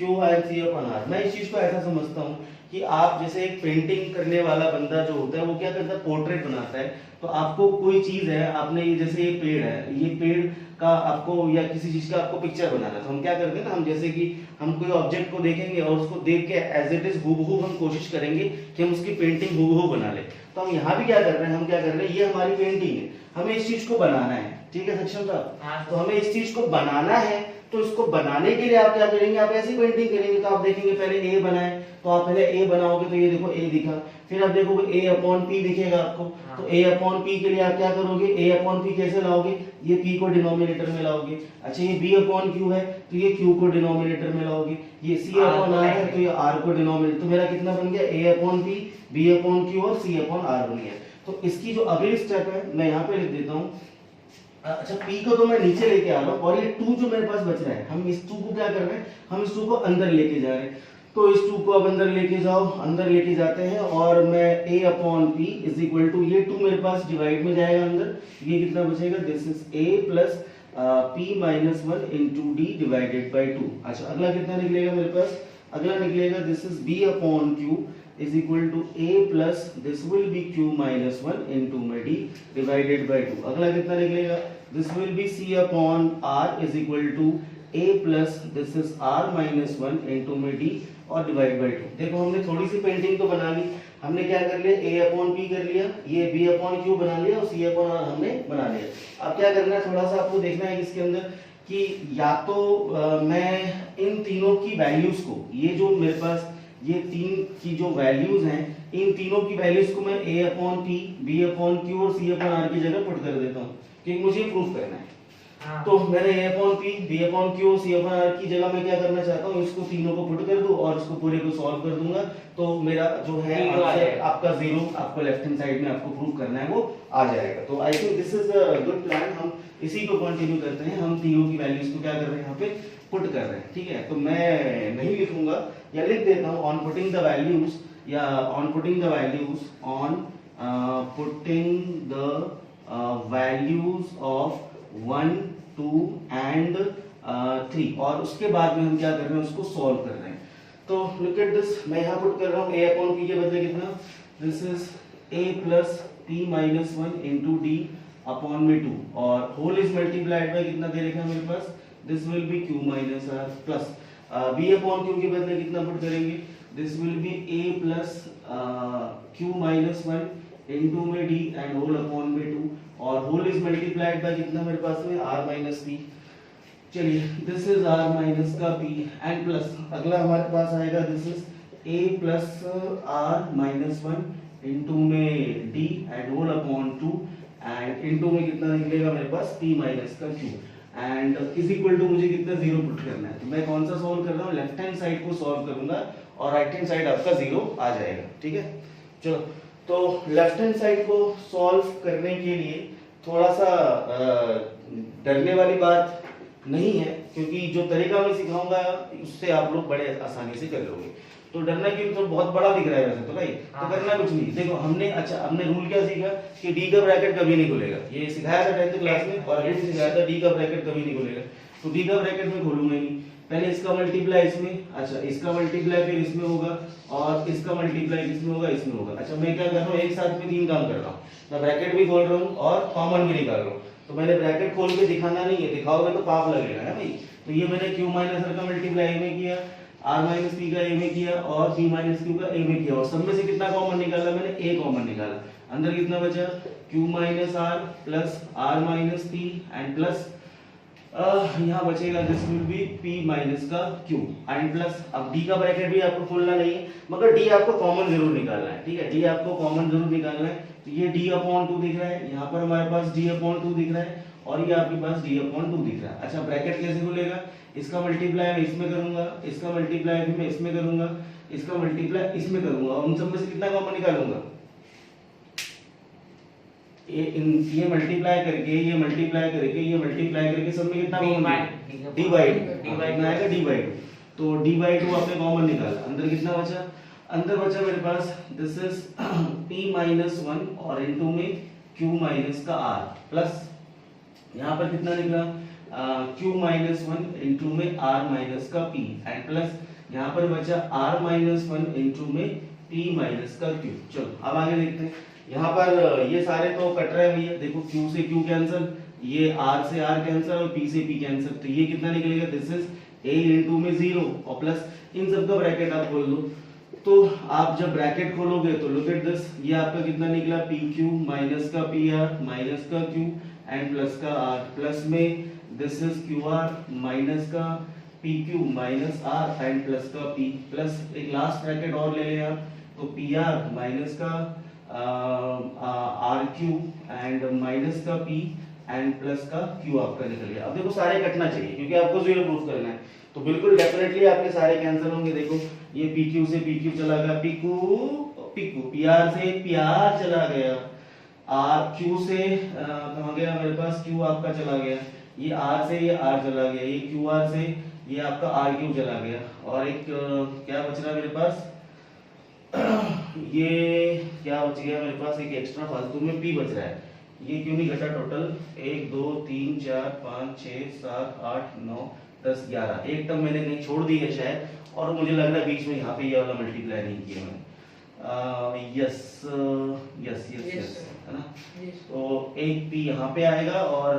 q and c upon r। मैं इस चीज को ऐसा समझता हूँ कि आप जैसे एक पेंटिंग करने वाला बंदा जो होता है वो क्या करता है, पोर्ट्रेट बनाता है। तो आपको कोई चीज है, आपने ये जैसे ये पेड़ है, ये पेड़ का आपको या किसी चीज का आपको पिक्चर बनाना है, तो हम क्या करते हैं ना, हम जैसे कि हम कोई ऑब्जेक्ट को देखेंगे और उसको देख के एज इट इज हूबहू हम कोशिश करेंगे कि हम उसकी पेंटिंग हूबहू बना ले। तो हम यहाँ भी क्या कर रहे हैं, हम क्या कर रहे हैं, ये हमारी पेंटिंग है, हमें इस चीज को बनाना है। ठीक है सक्षम साहब? हाँ तो हमें इस चीज को बनाना है, तो इसको बनाने के लिए आप क्या करेंगे, आप ऐसी पेंटिंग करेंगे। तो आप देखेंगे पहले ए बनाए, तो आप पहले ए बनाओगे तो ये देखो ए दिखा, फिर आप देखोगे ए अपॉन पी दिखेगा आपको। हाँ। तो ए अपॉन पी के लिए आप क्या करोगे, ए अपॉन पी कैसे लाओगे, ये पी को डिनोमिनेटर में लाओगे। अच्छा ये बी अपॉन क्यू है तो ये क्यू को डिनोमिनेटर में लाओगे। ये सी अपॉन आर है तो ये आर को डिनोमिनेटर, तो मेरा कितना बन गया, A upon P, B upon Q और सी अपॉन आर बन गया। तो इसकी जो अगली स्टेप है मैं यहाँ पे लिख देता हूँ। अच्छा p को तो मैं नीचे लेके आ रहा हूँ और ये 2 जो मेरे पास बच रहा है, हम इस 2 को क्या कर रहे हैं, हम इस 2 को अंदर लेके जा रहे हैं। तो इस 2 को अब अंदर लेके जाओ, अंदर लेके जाते हैं और मैं a upon P is equal to, ये 2 मेरे पास डिवाइड में जाएगा अंदर, ये कितना बचेगा, this is a plus p minus 1 into D divided by 2। अच्छा अगला कितना निकलेगा मेरे पास, अगला निकलेगा this is b upon q is equal to a plus this will be q minus 1 into में d divided by 2। अगला कितना निकलेगा, this will be c upon r is equal to a plus this is r minus 1 into में d और divide by 2। देखो हमने थोड़ी सी painting तो बना ली, हमने क्या कर लिया, a upon p कर लिया, ये b upon q बना लिया और c upon r हमने बना लिया। अब क्या करना है, थोड़ा सा आपको देखना है इसके अंदर कि या तो मैं इन तीनों की वैल्यूज को, ये जो मेरे पास ये 3 की जो वैल्यूज हैं, इन तीनों की वैल्यूज को मैं a upon p, b upon q और c अपॉन r की जगह पुट कर देता हूँ, क्योंकि मुझे प्रूफ करना है। हाँ। तो मैंने a upon p, b upon q और c अपॉन r की जगह मैं क्या करना चाहता हूँ, इसको तीनों को पुट कर दूं और इसको पूरे को सॉल्व कर दूंगा। तो मेरा जो है Zero आ आंसर जाएगा। आपका 0, आपको लेफ्ट हैंड साइड में आपको प्रूफ करना है वो आ जाएगा। तो I think this is a good plan. हम इसी को कंटिन्यू करते हैं, हम तीनों की वैल्यूज को क्या कर रहे हैं, यहाँ पे पुट कर रहे हैं। ठीक है, तो मैं नहीं लिखूंगा या लिख देता हूँ, ऑन पुटिंग द वैल्यूज या on putting the values, on putting the values of 1 2 and 3, और उसके बाद में हम क्या कर रहे हैं, उसको सॉल्व कर रहे हैं। तो लुक एट दिस, मैं यहाँ पुट कर रहा हूँ a अपॉन p के बदले कितना, this is a plus p minus 1 into D upon में 2 और होल इज मल्टीप्लाइड बाय कितना दे रखा है मेरे पास, this will be q minus r plus b upon q के बदले कितना पुट करेंगे, this will be a plus q minus 1 into में d एंड होल अपॉन में 2 और होल इज मल्टीप्लाइड बाय कितना मेरे पास में r माइनस p। चलिए दिस इज r माइनस का p एंड प्लस अगला हमारे पास आएगा, this is a plus r minus 1 into में d and whole upon 2 and into में कितना निकलेगा मेरे पास p माइनस का q and is equal to मुझे कितना 0 पुट करना है। तो मैं कौन सा सॉल्व कर रहा हूँ, लेफ्ट हैंड साइड को सॉल्व करूंगा और राइट हैंड साइड आपका 0 आ जाएगा। ठीक है, चलो तो लेफ्ट हैंड साइड को सॉल्व करने के लिए थोड़ा सा डरने वाली बात नहीं है, क्योंकि जो तरीका मैं सिखाऊंगा उससे आप लोग बड़े आसानी से कर लोगे। तो डरना क्यों, तो बहुत बड़ा दिख रहा है वैसे तो भाई, तो करना कुछ नहीं। देखो हमने हमने रूल क्या सीखा कि डी का ब्रैकेट कभी नहीं खुलेगा, ये सिखाया था 10th क्लास में और अभी सिखाया था डी का ब्रैकेट कभी नहीं खुलेगा। तो डी का ब्रैकेट में खोलूंगा ही नहीं, पहले इसका मल्टीप्लाई इसमें, अच्छा इसका मल्टीप्लाई फिर इसमें होगा और इसका मल्टीप्लाई किसमें होगा, इसमें होगा। अच्छा मैं क्या कर रहा हूँ, एक साथ में 3 काम कर रहा हूँ, मैं ब्रैकेट भी खोल रहा हूँ और कॉमन भी निकाल रहा हूँ। तो मैंने ब्रैकेट खोल के दिखाना नहीं है, दिखाओगे तो पाप लगेगा ना भाई। तो ये मैंने q माइनस r का मल्टीप्लाई a में किया, r माइनस p का a में किया और p माइनस q का a में किया और सब में से कितना कॉमन निकाला मैंने, a कॉमन निकाला। अंदर कितना बचा, q minus r plus r minus p and plus यहाँ बचेगा this will be p minus का q एंड प्लस, अब d का ब्रैकेट भी आपको खोलना नहीं है मगर d आपको कॉमन जरूर निकालना है। ठीक है, d आपको कॉमन जरूर निकालना है। तो ये d अपॉन 2 दिख रहा है, यहाँ पर हमारे पास d अपॉन 2 दिख रहा है और ये आपके पास d अपॉन 2 दिख रहा है। अच्छा ब्रैकेट कैसे खुलेगा, इसका मल्टीप्लाई मैं इसमें करूंगा, इसका मल्टीप्लाई भी मैं इसमें करूंगा, इसका मल्टीप्लाई इसमें करूंगा और उन सब में से कितना कॉमन निकालूंगा, ये मल्टीप्लाई करके ये मल्टीप्लाई करके ये मल्टीप्लाई करके सब में कितना कॉमन, डिवाइड में आएगा डिवाइड। तो d/2 आपने कॉमन निकाला, अंदर कितना बचा, अंदर बचा मेरे पास दिस इज p माइनस 1 और इनटू में q माइनस का r प्लस यहाँ पर कितना निकला q माइनस 1 इनटू में r माइनस का p एंड प्लस यहाँ पर बचा r माइनस 1 इनटू में p माइनस का q। चलो अब आगे देखते हैं, यहाँ पर ये सारे तो कट रहे हैं भैया, देखो q से q कैंसिल, ये r से r कैंसिल और p से p कैंसिल। तो ये कितना निकलेगा, दिस इज a इनटू में 0 और प्लस इन सब का ब्रैकेट आप खोल दो। तो आप जब ब्रैकेट खोलोगे तो लुक एट दिस, ये आपका कितना निकला pq माइनस का pr माइनस का q एंड प्लस का आर, प्लस में this is Q R minus का P Q minus R and plus का पी, प्लस एक लास्ट ब्रैकेट और ले लें आप, तो पी आर माइनस का आर क्यू एंड माइनस का पी एंड प्लस का क्यू आपका निकल गया। अब देखो सारे कटना चाहिए क्योंकि आपको जीरो प्रूफ करना है, तो बिल्कुल डेफिनेटली आपके सारे कैंसिल होंगे। देखो ये पी क्यू से पी क्यू चला गया, पी क्यू पी आर से पी आर चला गया, आर क्यू से कहाँ गया मेरे पास, क्यू आपका चला गया, ये आर से ये आर चला गया, ये क्यू आर से ये आपका आर क्यू चला गया, और एक क्या बच रहा है मेरे पास, ये क्या बच गया मेरे पास, एक एक्स्ट्रा फालतू में पी बच रहा है। ये क्यों नहीं घटा, टोटल 1 2 3 4 5 6 7 8 9 10 11, एक टर्म मैंने कहीं छोड़ दी है शायद, और मुझे लग रहा है बीच में यहाँ पे ये वाला मल्टीप्लाई नहीं किया मैंने। यस यस यस यस है ना, तो एक पी यहाँ पे आएगा और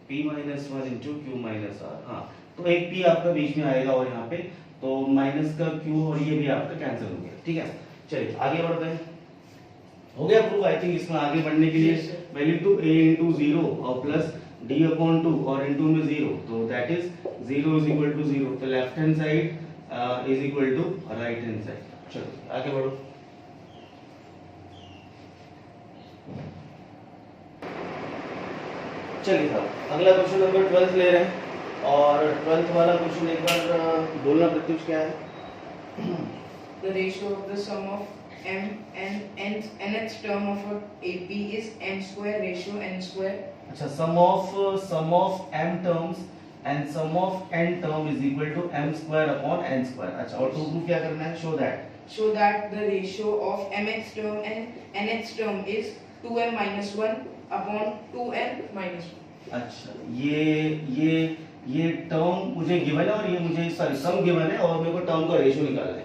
p minus 1 into Q minus R, हाँ तो एक p आपका बीच में आएगा और यहाँ पे तो माइनस का q और ये भी आपका कैंसिल हो गया। ठीक है, चलिए आगे बढ़ते हैं। हो गया प्रूफ। आई थिंक इसमें आगे बढ़ने के लिए value to a into zero और प्लस d अपॉन 2 और इंटू में जीरो, तो that is 0 is equal to 0, तो left hand side is equal to right hand side. चलो आगे बढ़ो। चलिए साहब अगला क्वेश्चन नंबर 12 ले रहे हैं, और 12th वाला क्वेश्चन एक बार बोलना प्रत्युष क्या है। The ratio of the sum of m and nth term of a AP is m square ratio n square. अच्छा, sum of m terms and sum of n term is equal to m square upon n square। अच्छा, और तो क्या करना है, show that the ratio of mth term and nth term is 2m minus 1 upon 2n minus 1। अच्छा, ये term मुझे given है और ये मुझे सॉरी सम गिवन है और मेरे को टर्म का रेशियो निकालना है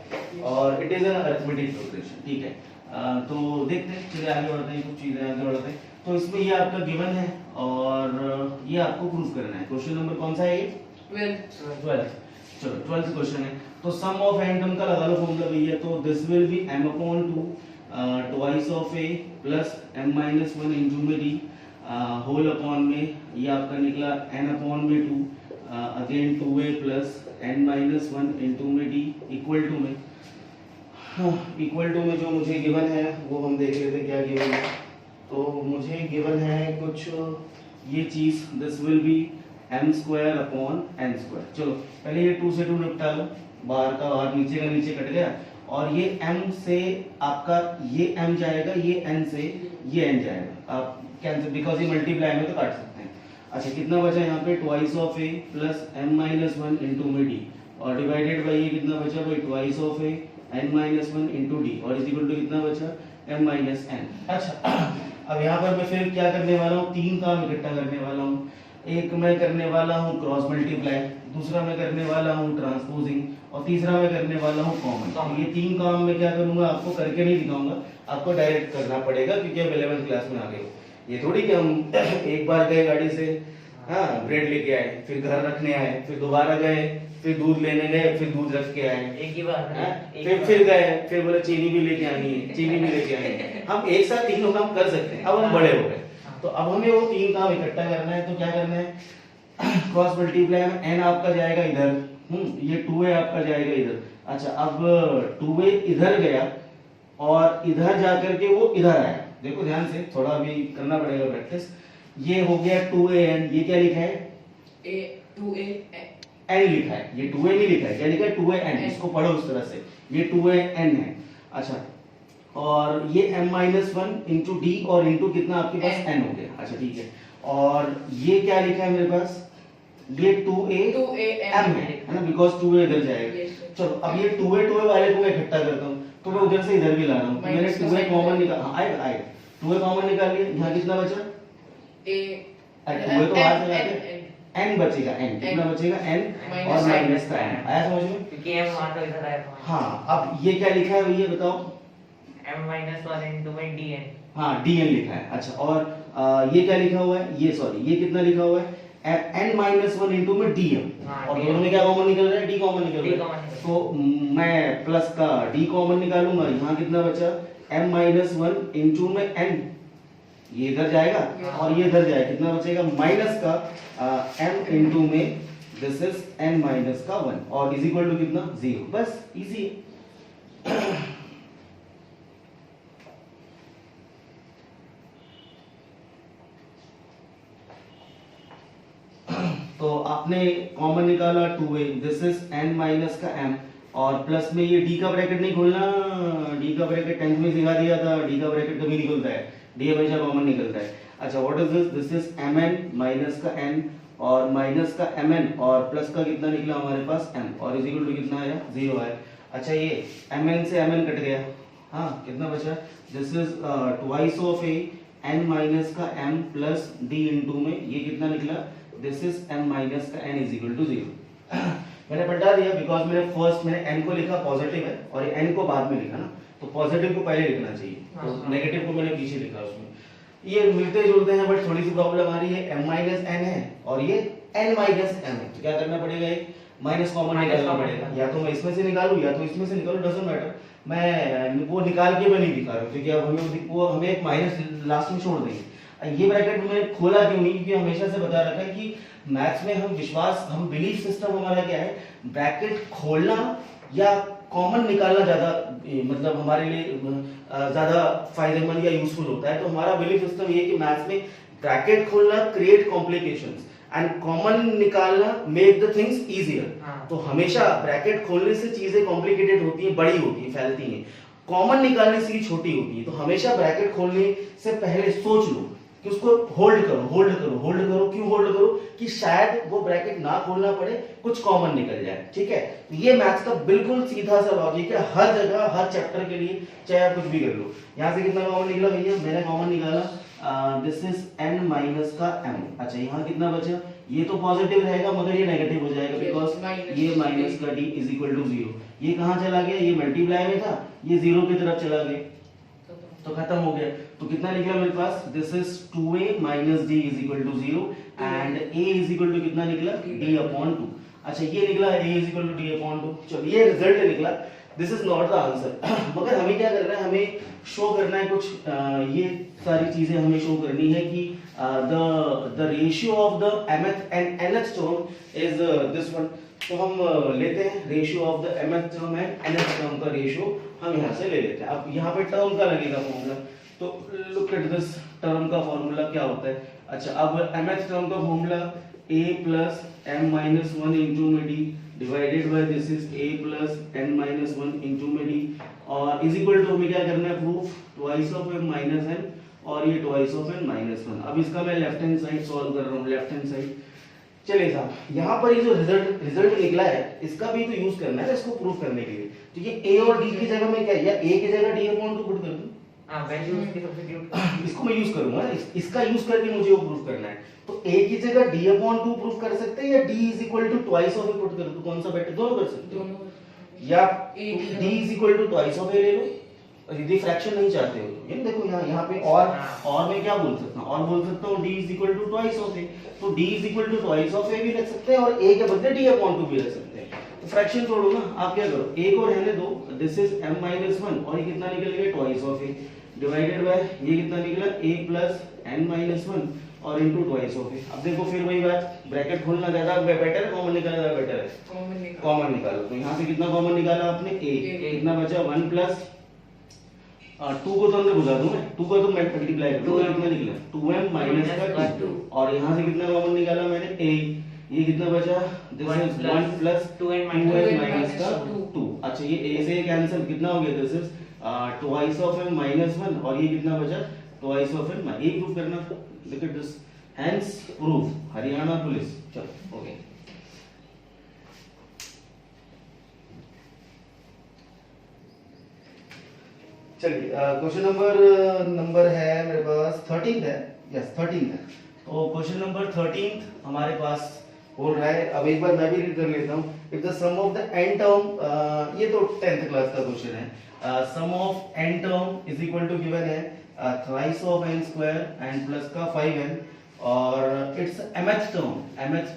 और it is an arithmetic progression. ठीक है, तो देखते हैं, चलिए आगे बढ़ते हैं, कुछ चीजें आगे बढ़ते हैं। तो इसमें ये आपका गिवन है और ये आपको प्रूफ करना है। क्वेश्चन नंबर कौन सा है ये, 12th। चलो 12th क्वेश्चन है, तो सम ऑफ n टर्म का लगा लो फॉर्मूला भैया, तो this will B m upon 2 twice of a plus m minus 1 into में d होल अपॉन में ये आपका निकला n अपॉन में 2 again 2a plus n minus 1 into में d इक्वल टू में, इक्वल टू में जो मुझे गिवन है वो हम देख लेते हैं क्या गिवन है। तो मुझे गिवन है कुछ ये चीज, this will B m square upon n square. चलो पहले ये 2 से 2 निपटा लो, बाहर का बाहर, नीचे का नीचे कट गया, और ये m से आपका ये m जाएगा, ये n से ये n जाएगा, आप कैंसिल बिकॉज ये मल्टीप्लाई में तो काट सकते हैं। अच्छा, कितना बचा यहाँ पे, twice of a plus m minus 1 into में d, और डिवाइडेड बाई ये कितना बचा भाई, twice of a n minus 1 into d, और इज इक्वल टू कितना बचा, m माइनस n। अच्छा, अब यहाँ पर मैं फिर क्या करने वाला हूँ, 3 काम इकट्ठा करने वाला हूँ। एक मैं करने वाला हूँ क्रॉस मल्टीप्लाई, दूसरा मैं करने वाला हूँ ट्रांसपोजिंग, और तीसरा मैं करने वाला हूँ कॉमन। ये 3 काम मैं क्या करूंगा, आपको करके नहीं दिखाऊंगा, आपको डायरेक्ट करना पड़ेगा क्योंकि आप 11th क्लास में आ गए हो। ये थोड़ी कि हम एक बार गए गाड़ी से, हाँ ब्रेड लेके आए, फिर घर रखने आए, फिर दोबारा गए, फिर दूध लेने गए, फिर दूध रख के आए, एक ही बार फिर गए, फिर बोले चीनी भी लेके आनी है, चीनी भी लेके आनी है। हम एक साथ तीनों काम कर सकते हैं, अब हम बड़े हो गए, तो अब हमें वो 3 काम इकट्ठा करना है। तो क्या करना है, क्रॉस मल्टीप्लाई में n आपका जाएगा इधर, ये 2a आपका जाएगा इधर। अच्छा, अब 2a इधर गया और इधर जाकर के वो इधर आया, देखो ध्यान से, थोड़ा अभी करना पड़ेगा प्रैक्टिस। ये हो गया 2an, ये क्या लिखा है, n लिखा है, ये 2a नहीं लिखा है, क्या लिखा है 2an, इसको पढ़ो उस तरह से, ये 2an है। अच्छा, और ये m माइनस 1 इंटू डी और इंटू कितना आपके पास n हो गया। अच्छा ठीक है, और ये क्या लिखा है मेरे पास, ये 2am है ना, बिकॉज 2a इधर जाएगा। चलो अब ये 2a वाले को मैं इकट्ठा करता हूँ, तो मैं उधर से इधर भी ला रहा हूँ, मैंने 2a कॉमन निकाल, हाँ आएगा 2a कॉमन निकाल लिया, यहाँ कितना बचा, 2a तो बाहर चला गया, n बचेगा, n कितना बचेगा, n और माइनस का n, आया समझ में, क्योंकि m वहां तक इधर आया। हाँ, अब ये क्या लिखा है भैया बताओ, m माइनस 1 इंटू में dn, हाँ dn लिखा है। अच्छा, और ये क्या लिखा हुआ है, ये सॉरी ये कितना लिखा हुआ है, n माइनस 1 इंटू में dm, और दोनों में क्या कॉमन निकल रहा है, d कॉमन निकल रहा है, तो मैं प्लस का d कॉमन निकालूंगा, यहाँ कितना बचा, m माइनस 1 इंटू में n, ये इधर जाएगा और ये इधर जाएगा, कितना बचेगा माइनस का m इंटू में दिस इज n माइनस का 1 और इज इक्वल टू कितना 0। बस इजी है। तो आपने कॉमन निकाला 2a, this is n minus का m और प्लस में ये d का ब्रैकेट नहीं खोलना, d का ब्रैकेट 10th में सिखा दिया था, d का ब्रैकेट कभी निकलता है, d हमेशा कॉमन निकलता है। अच्छा what is this, this is mn minus का n और माइनस का mn और प्लस का कितना निकला हमारे पास m और इज इक्वल टू कितना आया 0 आया। अच्छा ये mn से mn कट गया, हाँ कितना बचा, this is twice of a n minus का m प्लस d इनटू में ये कितना निकला, दिस इज m माइनस का n इज इक्वल टू 0। मैंने पलटा दिया बिकॉज मैंने n को लिखा पॉजिटिव है और ये n को बाद में लिखा ना, तो पॉजिटिव को पहले लिखना चाहिए, तो नेगेटिव को मैंने पीछे लिखा उसमें। ये मिलते जुलते हैं बट थोड़ी सी प्रॉब्लम आ रही है, m माइनस n है और ये n माइनस m है, तो क्या करना पड़ेगा, एक माइनस कॉमन निकालना पड़ेगा, या तो मैं इसमें से निकालूं या तो इसमें से निकालूं, डजंट मैटर, मैं वो निकाल के मैं नहीं दिखा रहा हूं क्योंकि अब हमें एक माइनस लास्ट में छोड़ देंगे। ये ब्रैकेट मैंने खोला क्यों नहीं, क्योंकि हमेशा से बता रखा है कि मैथ्स में हम बिलीफ सिस्टम हमारा क्या है, ब्रैकेट खोलना या कॉमन निकालना ज्यादा मतलब हमारे लिए ज्यादा फायदेमंद या यूजफुल होता है। तो हमारा बिलीफ सिस्टम ये है कि मैथ्स में ब्रैकेट खोलना क्रिएट कॉम्प्लिकेशंस एंड कॉमन निकालना मेक द थिंग्स इजियर। तो हमेशा ब्रैकेट खोलने से चीजें कॉम्प्लिकेटेड होती हैं, बड़ी होती हैं, फैलती हैं, कॉमन निकालने से ही छोटी होती है। तो हमेशा ब्रैकेट खोलने से पहले सोच लो कि उसको होल्ड करो, क्यों होल्ड करो, कि शायद वो ब्रैकेट ना खोलना पड़े, कुछ कॉमन निकल जाए, ठीक है। तो ये मैथ्स का बिल्कुल सीधा सा लॉजिक है, हर जगह हर चैप्टर के लिए, चाहे आप कुछ भी कर लो। यहाँ से कितना कॉमन निकला भैया, मैंने कॉमन निकाला दिस इज n माइनस का m। अच्छा यहाँ कितना बचा, ये तो पॉजिटिव रहेगा मगर ये नेगेटिव हो जाएगा बिकॉज ये माइनस का d इज इक्वल टू 0। ये कहाँ चला गया, ये मल्टीप्लाई में था, ये 0 की तरफ चला गया तो खत्म हो गया। तो कितना निकला मेरे पास, this is 2a minus d is equal to 0 and a is equal to कितना निकला, d अपॉन 2। अच्छा ये निकला a is equal to d upon 2। चलो ये रिजल्ट निकला, this is not the answer. मगर हमें क्या करना है, हमें शो करना है कुछ ये सारी चीजें हमें शो करनी है कि the ratio of the mth and nth term is this one. तो हम लेते हैं ratio of the mth term and nth term का रेशियो हम यहाँ से ले लेते हैं। अब यहाँ पे टर्म का लगेगा फॉर्मूला, तो लुक एट दिस, टर्म का फॉर्मूला क्या होता है। अच्छा अब mth टर्म का formula a plus m minus 1 into में d divided by this is a plus n minus 1 into में d और इज इक्वल टू हमें क्या करना है, proof twice of m minus n और ये ट्वाइस ऑफ n माइनस 1। अब इसका मैं लेफ्ट हैंड साइड सॉल्व कर रहा हूँ, लेफ्ट हैंड साइड। चलिए साहब यहाँ पर ये जो रिजल्ट निकला है इसका भी तो यूज करना है इसको प्रूफ करने के लिए। तो ये a और d की जगह में क्या, या a की जगह d अपॉन 2 पुट कर दूं, वैल्यू उसकी सब्स्टिट्यूट इसको मैं यूज करूंगा, इसका यूज करके मुझे वो प्रूफ करना है। तो a की जगह d अपॉन 2 प्रूफ कर सकते हैं या d is equal to twice of a put कर दूं, कौन सा बेटर, दोनों कर सकते हो, या d is equal to twice of a ले लो यदि फ्रैक्शन नहीं चाहते हो तो। ये देखो यहाँ पे और मैं क्या बोल सकता हूँ, और बोल सकता हूँ d is equal to twice of a, तो d is equal to twice of a भी रख सकते हैं और a के बदले d अपॉन 2 भी रख सकते हैं। तो फ्रैक्शन छोड़ो ना, आप क्या करो, a को रहने दो, दिस इज m माइनस 1 और ये कितना निकल गया twice of a divided by ये कितना निकला a प्लस n माइनस 1 और इनटू ट्वाइस ऑफ a। अब देखो फिर वही बात, ब्रैकेट खोलना ज्यादा बेटर है, कॉमन निकालना ज्यादा बेटर है, कॉमन निकालो। तो यहाँ से कितना कॉमन निकाला आपने, a कितना बचा 1 प्लस 2 को तो अंदर घुसा दूं मैं, 2 को तो मैं मल्टीप्लाई कर दूं, कितना निकला 2m माइनस का 2 और यहाँ से कितना कॉमन निकाला मैंने a, ये कितना बचा, this is 1 plus 2n minus का 2। अच्छा ये a से कैंसिल, कितना हो गया, this is twice of m minus 1 और ये कितना बचा ट्वाइस ऑफ m, ये प्रूफ करना। Look at this, hence proof Haryana police. चलो ओके चलिए क्वेश्चन नंबर है मेरे पास 13 है, यस 13 है। तो क्वेश्चन नंबर 13 हमारे पास बोल रहा है, अब एक बार मैं भी रीड कर लेता हूँ। If the sum of the n term, ये तो 10th क्लास का क्वेश्चन है, sum of n term is equal to given है thrice of n square and plus का 5n और its mth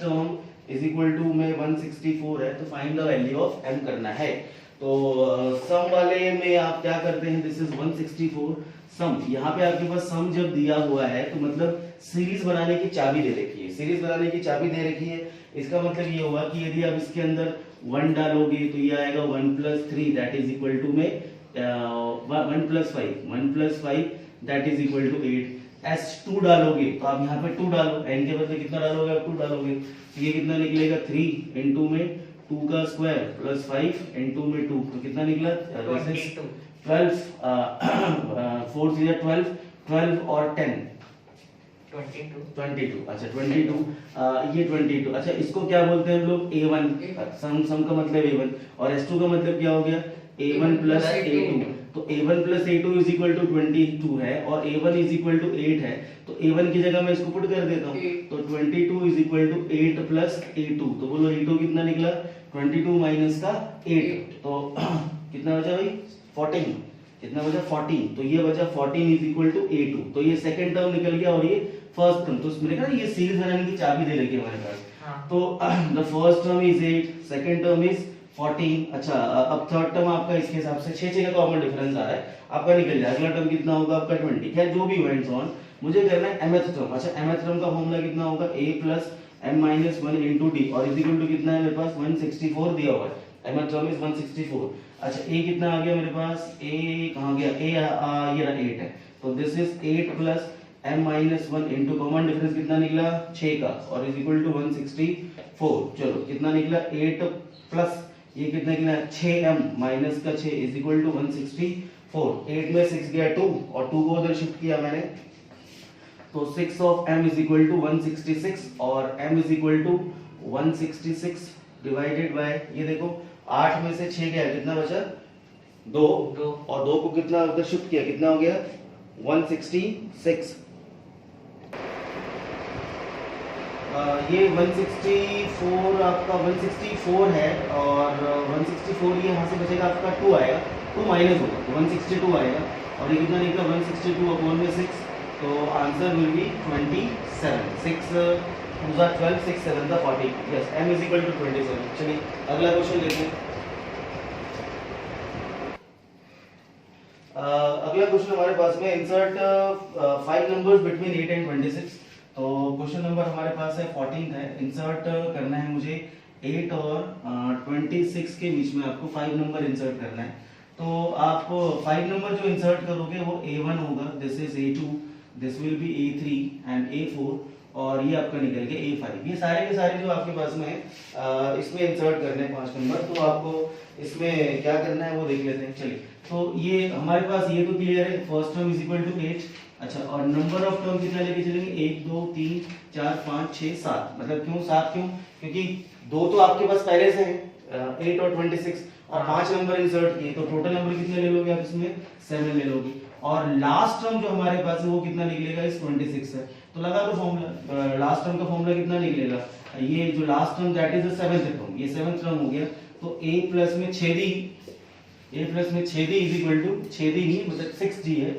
term is equal to में 164 है, तो find the value of m करना है। तो सम वाले में आप क्या करते हैं, दिस इज 164, सम, यहाँ पे आपके पास सम जब दिया हुआ है तो मतलब सीरीज बनाने की चाबी दे रखी है, सीरीज बनाने की चाबी दे रखी है। इसका मतलब ये हुआ कि यदि आप इसके अंदर 1 डालोगे तो ये आएगा 1 + 3 दैट इज इक्वल टू में 1 + 5 that is equal to 8। S2 डालोगे तो आप यहाँ पे 2 डालो, n के बदले कितना डालोगे आप 2 डालोगे, तो ये कितना निकलेगा 3 इंटू में 2 का स्क्वायर प्लस 5 इंटू में 2, तो कितना निकला 22 12 4 से 12 12 और 10 22। अच्छा 22 ये 22। अच्छा इसको क्या बोलते हैं हम लोग A1, सम का मतलब A1 और S2 का मतलब क्या हो गया A1 + A2। तो A1 + A2 is equal to 22 है और A1 इज इक्वल टू 8 है, तो A1 की जगह मैं इसको पुट कर देता हूँ, तो 22 इज इक्वल टू 8 + A2। तो बोलो A2 कितना निकला 22 माइनस का 8, तो कितना बचा भाई 14, कितना बचा 14, तो ये बचा 14 इज इक्वल टू A2। तो ये सेकंड टर्म निकल गया और ये फर्स्ट टर्म, तो मैंने कहा ये सीरीज बनाने की चाबी दे रखी है हमारे पास। तो the first term is 8, second term is 14। अच्छा अब थर्ड टर्म आपका इसके हिसाब से 6 का कॉमन डिफरेंस आ रहा है आपका, निकल जाए। अगला टर्म कितना होगा आपका 20, खैर जो भी एंड सो ऑन, मुझे करना है mth टर्म। अच्छा mth टर्म का फॉर्मूला कितना होगा a + m-1 * d और इज इक्वल टू कितना है मेरे पास 164 दिया हुआ है, mth टर्म इज 164। अच्छा a कितना आ गया मेरे पास, a कहां गया, a ये रहा 8 है, तो this is 8 + m-1 into common difference कितना निकला 6 का और इज इक्वल टू 164। चलो कितना निकला 8 प्लस ये कितना निकला 6m माइनस का 6 इज इक्वल टू 164। 8 में 6 गया 2 और 2 को उधर शिफ्ट किया मैंने, तो 6 of m is equal to 166 और m is equal to 166 divided by ये देखो 8 में से 6 गया कितना बचा 2 और 2 को कितना उधर शिफ्ट किया कितना हो गया 166। ये 164 आपका 164 है और 164 ये यहाँ से बचेगा आपका 2 आएगा, 2 माइनस होगा तो 162 आएगा और ये कितना निकला 162 अपॉन में 6, तो answer will be 27। 6 2 12 6 7 40, yes m is equal to 27। चलिए अगला क्वेश्चन लेते हैं। अगला क्वेश्चन हमारे पास में इंसर्ट 5 नंबर्स बिटवीन 8 एंड 26। तो क्वेश्चन नंबर हमारे पास है 14 है, इंसर्ट करना है मुझे 8 और 26 के बीच में आपको 5 नंबर इंसर्ट करना है। तो आप 5 नंबर जो इंसर्ट करोगे वो A1 होगा, this is A2, this will B A3 and A4 और ये आपका निकल गया A5। ये सारे के सारे जो आपके पास में है इसमें इंसर्ट करने हैं 5 नंबर, तो आपको इसमें क्या करना है वो देख लेते हैं। चलिए तो ये हमारे पास ये तो क्लियर है, first term is equal to 8। अच्छा और नंबर ऑफ टर्म कितना लेके चलेंगे 1 2 3 4 5 6 7, मतलब क्यों 7 क्यों, क्योंकि 2 तो आपके पास पहले से है 8 और 26 और 5 नंबर इंसर्ट किए, तो टोटल नंबर कितने ले लोगे आप इसमें 7 ले लोगे और लास्ट टर्म जो हमारे पास है वो कितना निकलेगा इस 26 है, तो लगा दो फॉर्मूला। लास्ट टर्म का फॉर्मूला कितना निकलेगा, ये जो last term that is the 7th term, ये 7th टर्म हो गया, तो a प्लस में छेदी इज इक्वल टू छेदी ही मतलब 6d है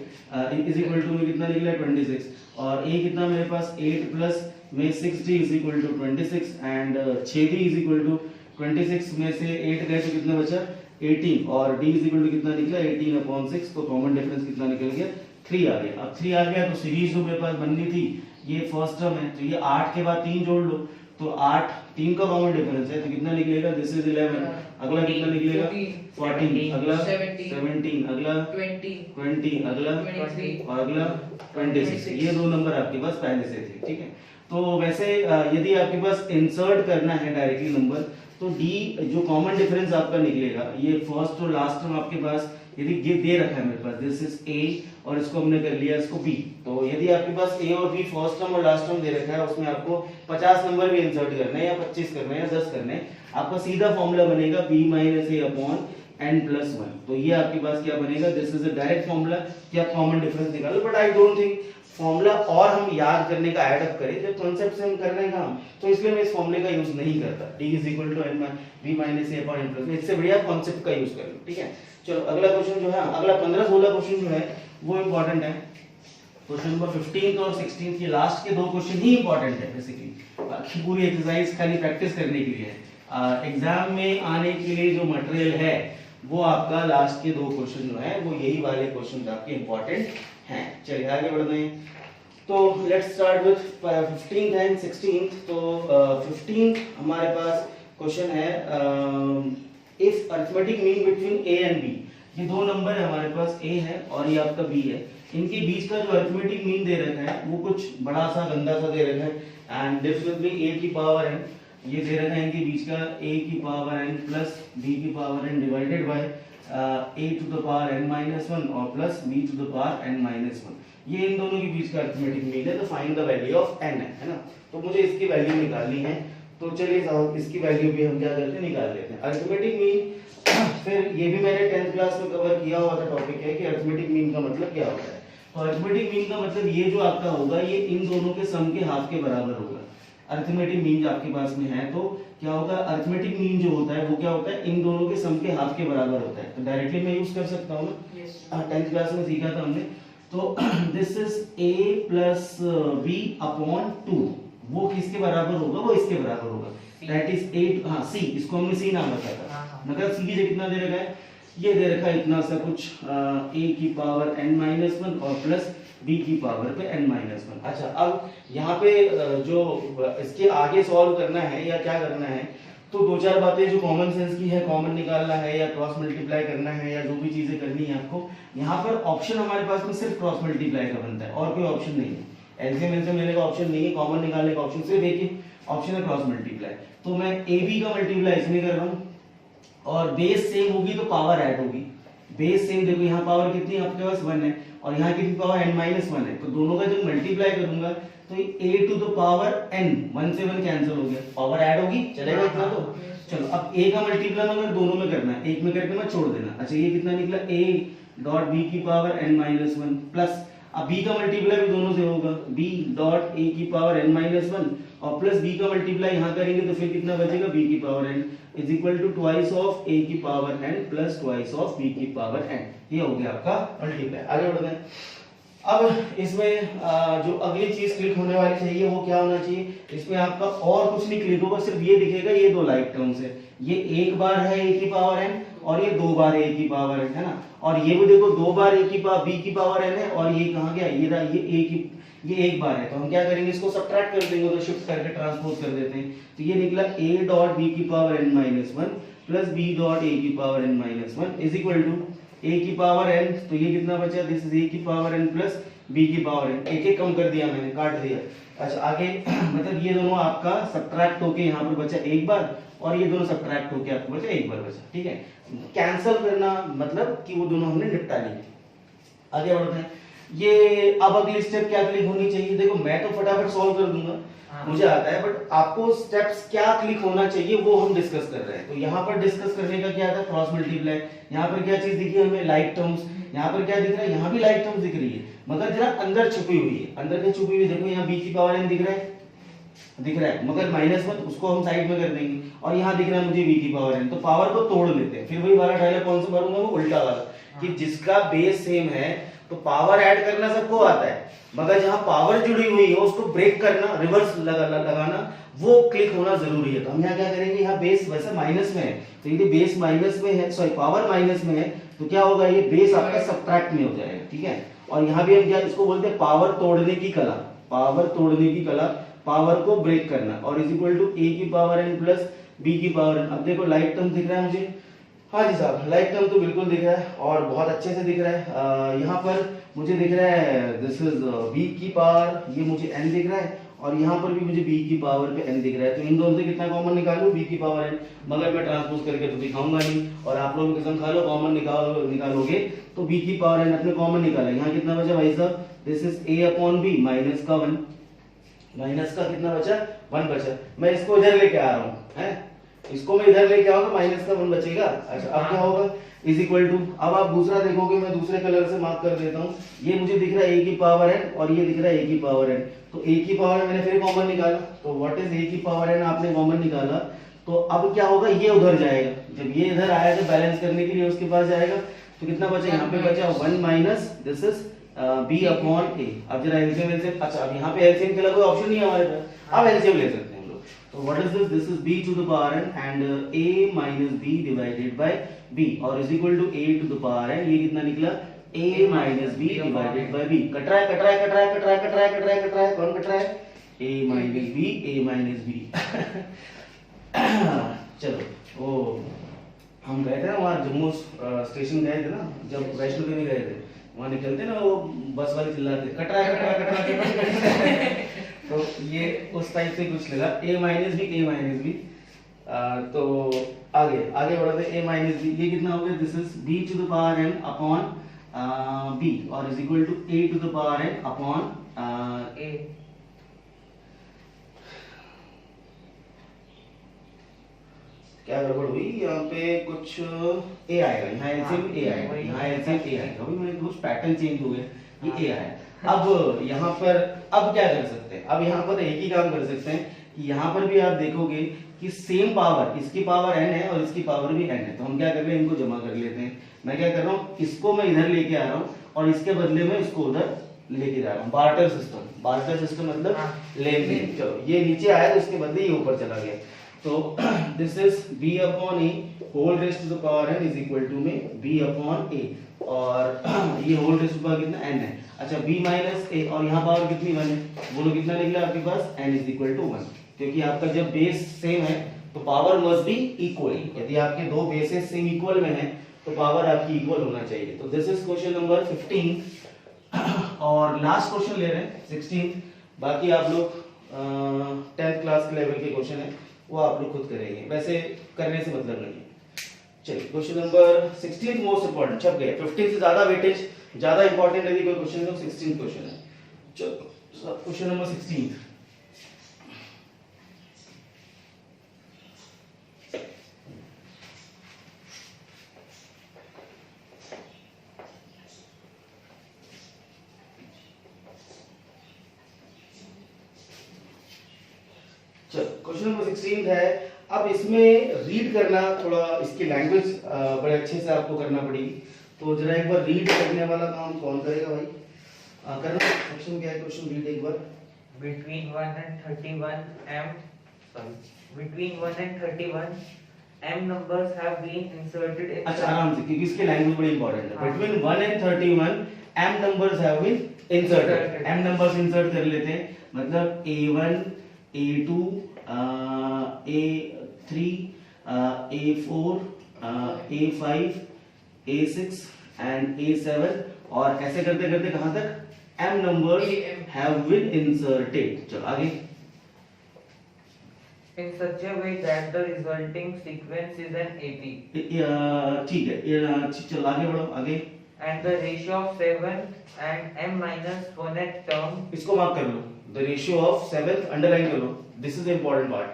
इज इक्वल टू में कितना निकला 26 और a कितना मेरे पास 8 प्लस में 6d is equal to 26 and छेदी इज इक्वल टू 26 में से 8 गए तो कितना बचा 18 और d इज इक्वल टू कितना निकला 18/6, तो कॉमन डिफरेंस कितना निकल गया 3 आ गया। अब 3 आ गया तो सीरीज जो मेरे पास बननी थी ये फर्स्ट टर्म है, तो ये 8 के बाद 3 जोड़ लो, तो 8 3 का कॉमन डिफरेंस है तो कितना निकलेगा दिस इज 11, अगला कितना निकलेगा 14, अगला 17, अगला 20, अगला 23 और अगला 26। ये दो नंबर आपके पास पहले से थे, ठीक है। तो वैसे यदि आपके पास इंसर्ट करना है डायरेक्टली नंबर, तो d जो कॉमन डिफरेंस आपका निकलेगा, ये फर्स्ट और लास्ट टर्म आपके पास यदि ये दे रखा है मेरे पास दिस इज a और इसको हमने कर लिया इसको b, तो यदि आपके पास a और b फर्स्ट टर्म और लास्ट टर्म दे रखा है उसमें आपको 50 नंबर भी इंसर्ट करना है या 25 करना है या 10 करना है, आपका सीधा फॉर्मूला बनेगा b - a/n+1। तो ये आपके पास क्या बनेगा, this is a direct formula कि आप कॉमन डिफरेंस निकालो, but I don't think formula और हम याद करने का ऐड अप करें, जब कॉन्सेप्ट से हम कर रहे हैं काम, तो इसलिए मैं इस फॉर्मूले का यूज नहीं करता, d b - a/n+1, इससे बढ़िया कॉन्सेप्ट का यूज कर लो, ठीक है। चलो अगला क्वेश्चन जो है, अगला 15-16 क्वेश्चन जो है वो इंपॉर्टेंट है। क्वेश्चन नंबर 15 और 16 के लास्ट के दो क्वेश्चन ही इंपॉर्टेंट है बेसिकली, बाकी पूरी एक्सरसाइज खाली प्रैक्टिस करने के लिए है। एग्जाम में आने के लिए जो मटेरियल है वो आपका लास्ट के दो क्वेश्चन जो है वो यही वाले क्वेश्चन आपके इंपॉर्टेंट हैं। चलिए आगे बढ़ते हैं। तो let's start with 15th and 16th। तो 15th हमारे पास क्वेश्चन है if arithmetic mean between A and B. ये दो नंबर है हमारे पास, ए है और ये आपका बी है। इनके बीच का जो अरिथमेटिक मीन दे रखा है वो कुछ बड़ा सा गंदा सा दे रखा है एंड दिस विल बी ए की पावर n। ये दे रखा है इनके बीच का a की पावर n प्लस b की power n divided by a to the power n minus 1 और plus b to the power n minus 1। ये इन दोनों के बीच का अरिथमेटिक मीन है। तो find the value of n है ना। तो मुझे इसकी वैल्यू निकालनी है। तो चलिए साहब इसकी वैल्यू भी हम क्या करते हैं, निकाल लेते हैं। अरिथमेटिक मीन फिर ये भी मैंने 10th क्लास में कवर किया हुआ था टॉपिक है कि अरिथमेटिक मीन का मतलब क्या होता है। तो अरिथमेटिक मीन का मतलब ये जो आपका होगा ये इन दोनों के सम के हाफ के बराबर होगा। अरिथमेटिक मीन जो आपके पास में है तो क्या होगा, अरिथमेटिक मीन जो होता है वो क्या होता है, इन दोनों के सम के हाफ के बराबर होता है। तो डायरेक्टली मैं यूज कर सकता हूँ ना, 10th क्लास में सीखा था हमने। तो this is a plus b upon 2। वो किसके बराबर होगा, वो इसके बराबर होगा। दैट इज 8, हाँ c, इसको हमने c नाम रखा था। मतलब c की जगह कितना दे रखा है, ये दे रखा है इतना सा कुछ a की पावर n-1 और प्लस b की पावर पे n-1। अच्छा अब यहाँ पे जो इसके आगे सॉल्व करना है या क्या करना है, तो दो चार बातें जो कॉमन सेंस की है, कॉमन निकालना है या क्रॉस मल्टीप्लाई करना है या जो भी चीजें करनी है आपको, यहाँ पर ऑप्शन हमारे पास में सिर्फ क्रॉस मल्टीप्लाई का बनता है और कोई ऑप्शन नहीं है। एलसीएम एलसीएम लेने का ऑप्शन नहीं है, कॉमन निकालने का ऑप्शन सिर्फ एक ही ऑप्शन है, क्रॉस मल्टीप्लाई। तो मैं ए बी का मल्टीप्लाई इसमें कर रहा हूँ और बेस सेम होगी तो पावर ऐड होगी। बेस सेम, देखो यहाँ पावर कितनी आपके पास 1 है और यहाँ कितनी पावर n-1 है। तो दोनों का जब मल्टीप्लाई करूंगा तो a to the power n, 1 से 1 कैंसिल हो गया, पावर ऐड होगी, चलेगा इतना। तो चलो अब a का मल्टीप्लाई अगर दोनों में करना है, एक में करके मैं छोड़ देना। अच्छा ये कितना निकला, a डॉट b की पावर n-1 प्लस अब b का मल्टीप्लाई भी दोनों से होगा, b डॉट a की पावर n-1 और प्लस b का मल्टीप्लाई यहाँ करेंगे तो फिर कितना बचेगा, b की power n is equal to twice of a की power n plus twice of b की पावर n। ये हो गया आपका मल्टीप्लाई। आगे बढ़ते हैं। अब इसमें जो अगली चीज क्लिक होने वाली चाहिए वो क्या होना चाहिए, इसमें आपका और कुछ नहीं क्लिक होगा, सिर्फ ये दिखेगा, ये दो लाइक टर्म्स है। ये एक बार है a की पावर n और ये दो बार a की पावर n है ना। और ये भी देखो दो बार a की पावर b की पावर n है और ये कहाँ गया, ये रहा, ये एक बार है। तो हम क्या करेंगे, इसको सबट्रैक्ट कर देंगे, तो शिफ्ट करके ट्रांसपोज कर देते हैं। तो ये निकला a डॉट b की power n-1 plus b dot a की power n-1 is equal to a की पावर n। तो ये कितना बचा, दिस इज a की पावर n प्लस b की पावर n। एक एक कम कर दिया मैंने, काट दिया। अच्छा आगे मतलब ये दोनों आपका सबट्रैक्ट होके यहाँ पर बचा एक बार और ये दोनों सबट्रैक्ट होके आपको बचा एक बार बचा। ठीक है, कैंसिल करना मतलब कि वो दोनों हमने निपटा लिए। आगे बढ़ते हैं। ये अब अगली स्टेप क्या क्लिक होनी चाहिए, देखो मैं तो फटाफट सॉल्व कर दूंगा, मुझे आता है, बट आपको स्टेप्स क्या क्लिक होना चाहिए वो हम डिस्कस कर रहे हैं। तो यहाँ पर डिस्कस करने का क्या था, क्रॉस मल्टीप्लाई। यहाँ पर क्या चीज दिखी हमें, लाइक टर्म्स। यहाँ पर क्या दिख रहा है, यहाँ भी लाइक टर्म्स दिख रही है, मगर जरा अंदर छुपी हुई है। अंदर क्या छुपी हुई है, देखो यहाँ b की पावर n दिख रहा है, मगर -1 उसको हम साइड में कर देंगे और यहाँ दिख रहा है मुझे b की पावर n। तो पावर को तोड़ लेते हैं, फिर वही वाला डायलॉग कौन सा भरूंगा, वो उल्टा वाला, कि जिसका बेस सेम है तो पावर ऐड करना सबको आता है, मगर जहां पावर जुड़ी हुई है उसको ब्रेक करना, रिवर्स लगाना, वो क्लिक होना जरूरी है। तो हम यहाँ क्या करेंगे, यहाँ बेस वैसे माइनस में है, तो यदि बेस माइनस में है, सॉरी पावर माइनस में है, तो क्या होगा, ये बेस आपका सबट्रैक्ट में हो जाएगा। ठीक है, और यहाँ भी हम क्या इसको बोलते हैं, पावर तोड़ने की कला। पावर तोड़ने की कला, पावर को ब्रेक करना, और इज इक्वल टू a की पावर n प्लस b की पावर n। अब देखो लाइक टर्म दिख रहा है मुझे, हाँ जी साहब, लाइक टर्म तो बिल्कुल दिख रहा है और बहुत अच्छे से दिख रहा है। यहाँ पर मुझे दिख रहा है दिस इज b की पावर, ये मुझे n दिख रहा है, और यहाँ पर भी मुझे b की पावर पे n दिख रहा है। तो इन दोनों से कितना कॉमन निकालूं, b की पावर n, मगर मैं ट्रांसपोज करके तो दिखाऊंगा नहीं, और आप लोग कसम खा लो कॉमन निकालोगे तो b की पावर n अपने कॉमन निकाला। यहाँ कितना बचा भाई साहब, this is a upon b, minus का 1, माइनस का कितना बचा, 1 बचा। मैं इसको इधर लेके आ रहा हूँ, है इसको मैं इधर लेके आऊंगा, माइनस का 1 बचेगा। अच्छा अब क्या होगा, इज इक्वल टू, अब आप दूसरा देखोगे, मैं दूसरे कलर से मार्क कर देता हूँ। ये मुझे दिख रहा है a की पावर n और ये दिख रहा है a की पावर n। तो a की पावर मैंने फिर कॉमन निकाला, तो व्हाट इज a की पावर n आपने कॉमन निकाला, तो अब क्या होगा, ये उधर जाएगा, जब ये इधर आएगा बैलेंस करने के लिए उसके पास जाएगा, तो कितना बचा, यहाँ पे बचा 1 minus this is b upon a। अब जरा एलसीएम, अच्छा अब यहाँ पे एलसीएम के लिए कोई ऑप्शन नहीं है हमारे पास, अब एलसीएम ले सकते हैं हम लोग। तो what is this, this is b to the power n and a minus b divided by b, और is equal to a to the power n। ये कितना निकला, a minus B divided by b। Cut रहा है cut रहा है cut रहा है कट रहा है कट रहा है कट रहा है कट रहा है, कौन कट रहा है? a minus b। चलो वो हम गए थे ना वहाँ जम्मू स्टेशन गए थे ना, जब वैष्णो देवी गए थे, वहाँ निकलते ना वो बस वाले चिल्लाते कट रहा है कट रहा है कट रहा है कट रहा है। तो ये उस टाइप से कुछ लगा a माइनस बी। तो आगे आगे बढ़ते a माइनस बी, ये कितना हो गया? This is b to the power n upon b और is equal to a to the power n upon A क्या गड़बड़ हुई यहाँ पे? कुछ a आएगा यहाँ, एलसीएम a आएगा यहाँ, एलसीएम a आएगा। अभी मैंने कुछ पैटर्न चेंज हो गया, ये a आया। अब यहाँ पर अब क्या कर सकते हैं? अब यहाँ पर एक ही काम कर सकते हैं कि यहाँ पर भी आप देखोगे कि सेम पावर, इसकी पावर n है और इसकी पावर भी n है, तो हम क्या कर रहे हैं? इनको जमा कर लेते हैं। मैं क्या कर रहा हूँ, इसको मैं इधर लेके आ रहा हूँ और इसके बदले में इसको उधर लेके जा रहा हूँ। बार्टर सिस्टम मतलब लेन देन। चलो ये नीचे आया तो इसके बदले ये ऊपर चला गया। तो this is b upon a whole rest to the power n is equal to में b अपॉन a, और ये होल रेस्ट टू पावर कितना n है। अच्छा b माइनस a, और यहाँ पावर कितनी 1 है, बोलो कितना निकला आपके पास? n इज इक्वल टू 1, क्योंकि आपका जब बेस सेम है तो पावर मस्ट बी इक्वल। यदि आपके दो बेसेस सेम इक्वल में हैं तो पावर आपकी इक्वल होना चाहिए। तो दिस इज क्वेश्चन नंबर 15 और लास्ट क्वेश्चन ले रहे हैं 16। बाकी आप लोग 10th क्लास के लेवल के क्वेश्चन है वो आप लोग खुद करेंगे, वैसे करने से मतलब नहीं है। चलिए क्वेश्चन नंबर 16 मोस्ट इंपॉर्टेंट छप गया। 15 से ज्यादा वेटेज ज्यादा इंपॉर्टेंट यदि कोई क्वेश्चन है तो 16 क्वेश्चन है। चलो क्वेश्चन नंबर 16। क्वेश्चन नंबर 16 है। अब इसमें रीड करना थोड़ा, इसकी लैंग्वेज बड़े अच्छे से आपको करना पड़ेगी। तो जरा एक बार रीड करने वाला काम कौन करेगा भाई? करना क्वेश्चन क्या है? क्वेश्चन रीड एक बार। between 1 and 31 m numbers have been inserted in अच्छा आराम से, क्योंकि इसकी लैंग्वेज बड़ी इंपॉर्टेंट है। Between 1 and 31 m numbers have been inserted. m numbers insert कर लेते हैं, मतलब a1 a2 a3 a4 a5 a6 and a7, और ऐसे करते करते कहां तक? m numbers have been inserted। चलो आगे। in such a way that the resulting sequence is an AP ठीक है, चलो आगे बढ़ो आगे। and the ratio of 7 and m minus 1th term इसको मार्क कर लो, the ratio of 7th underline कर लो। This is the important part,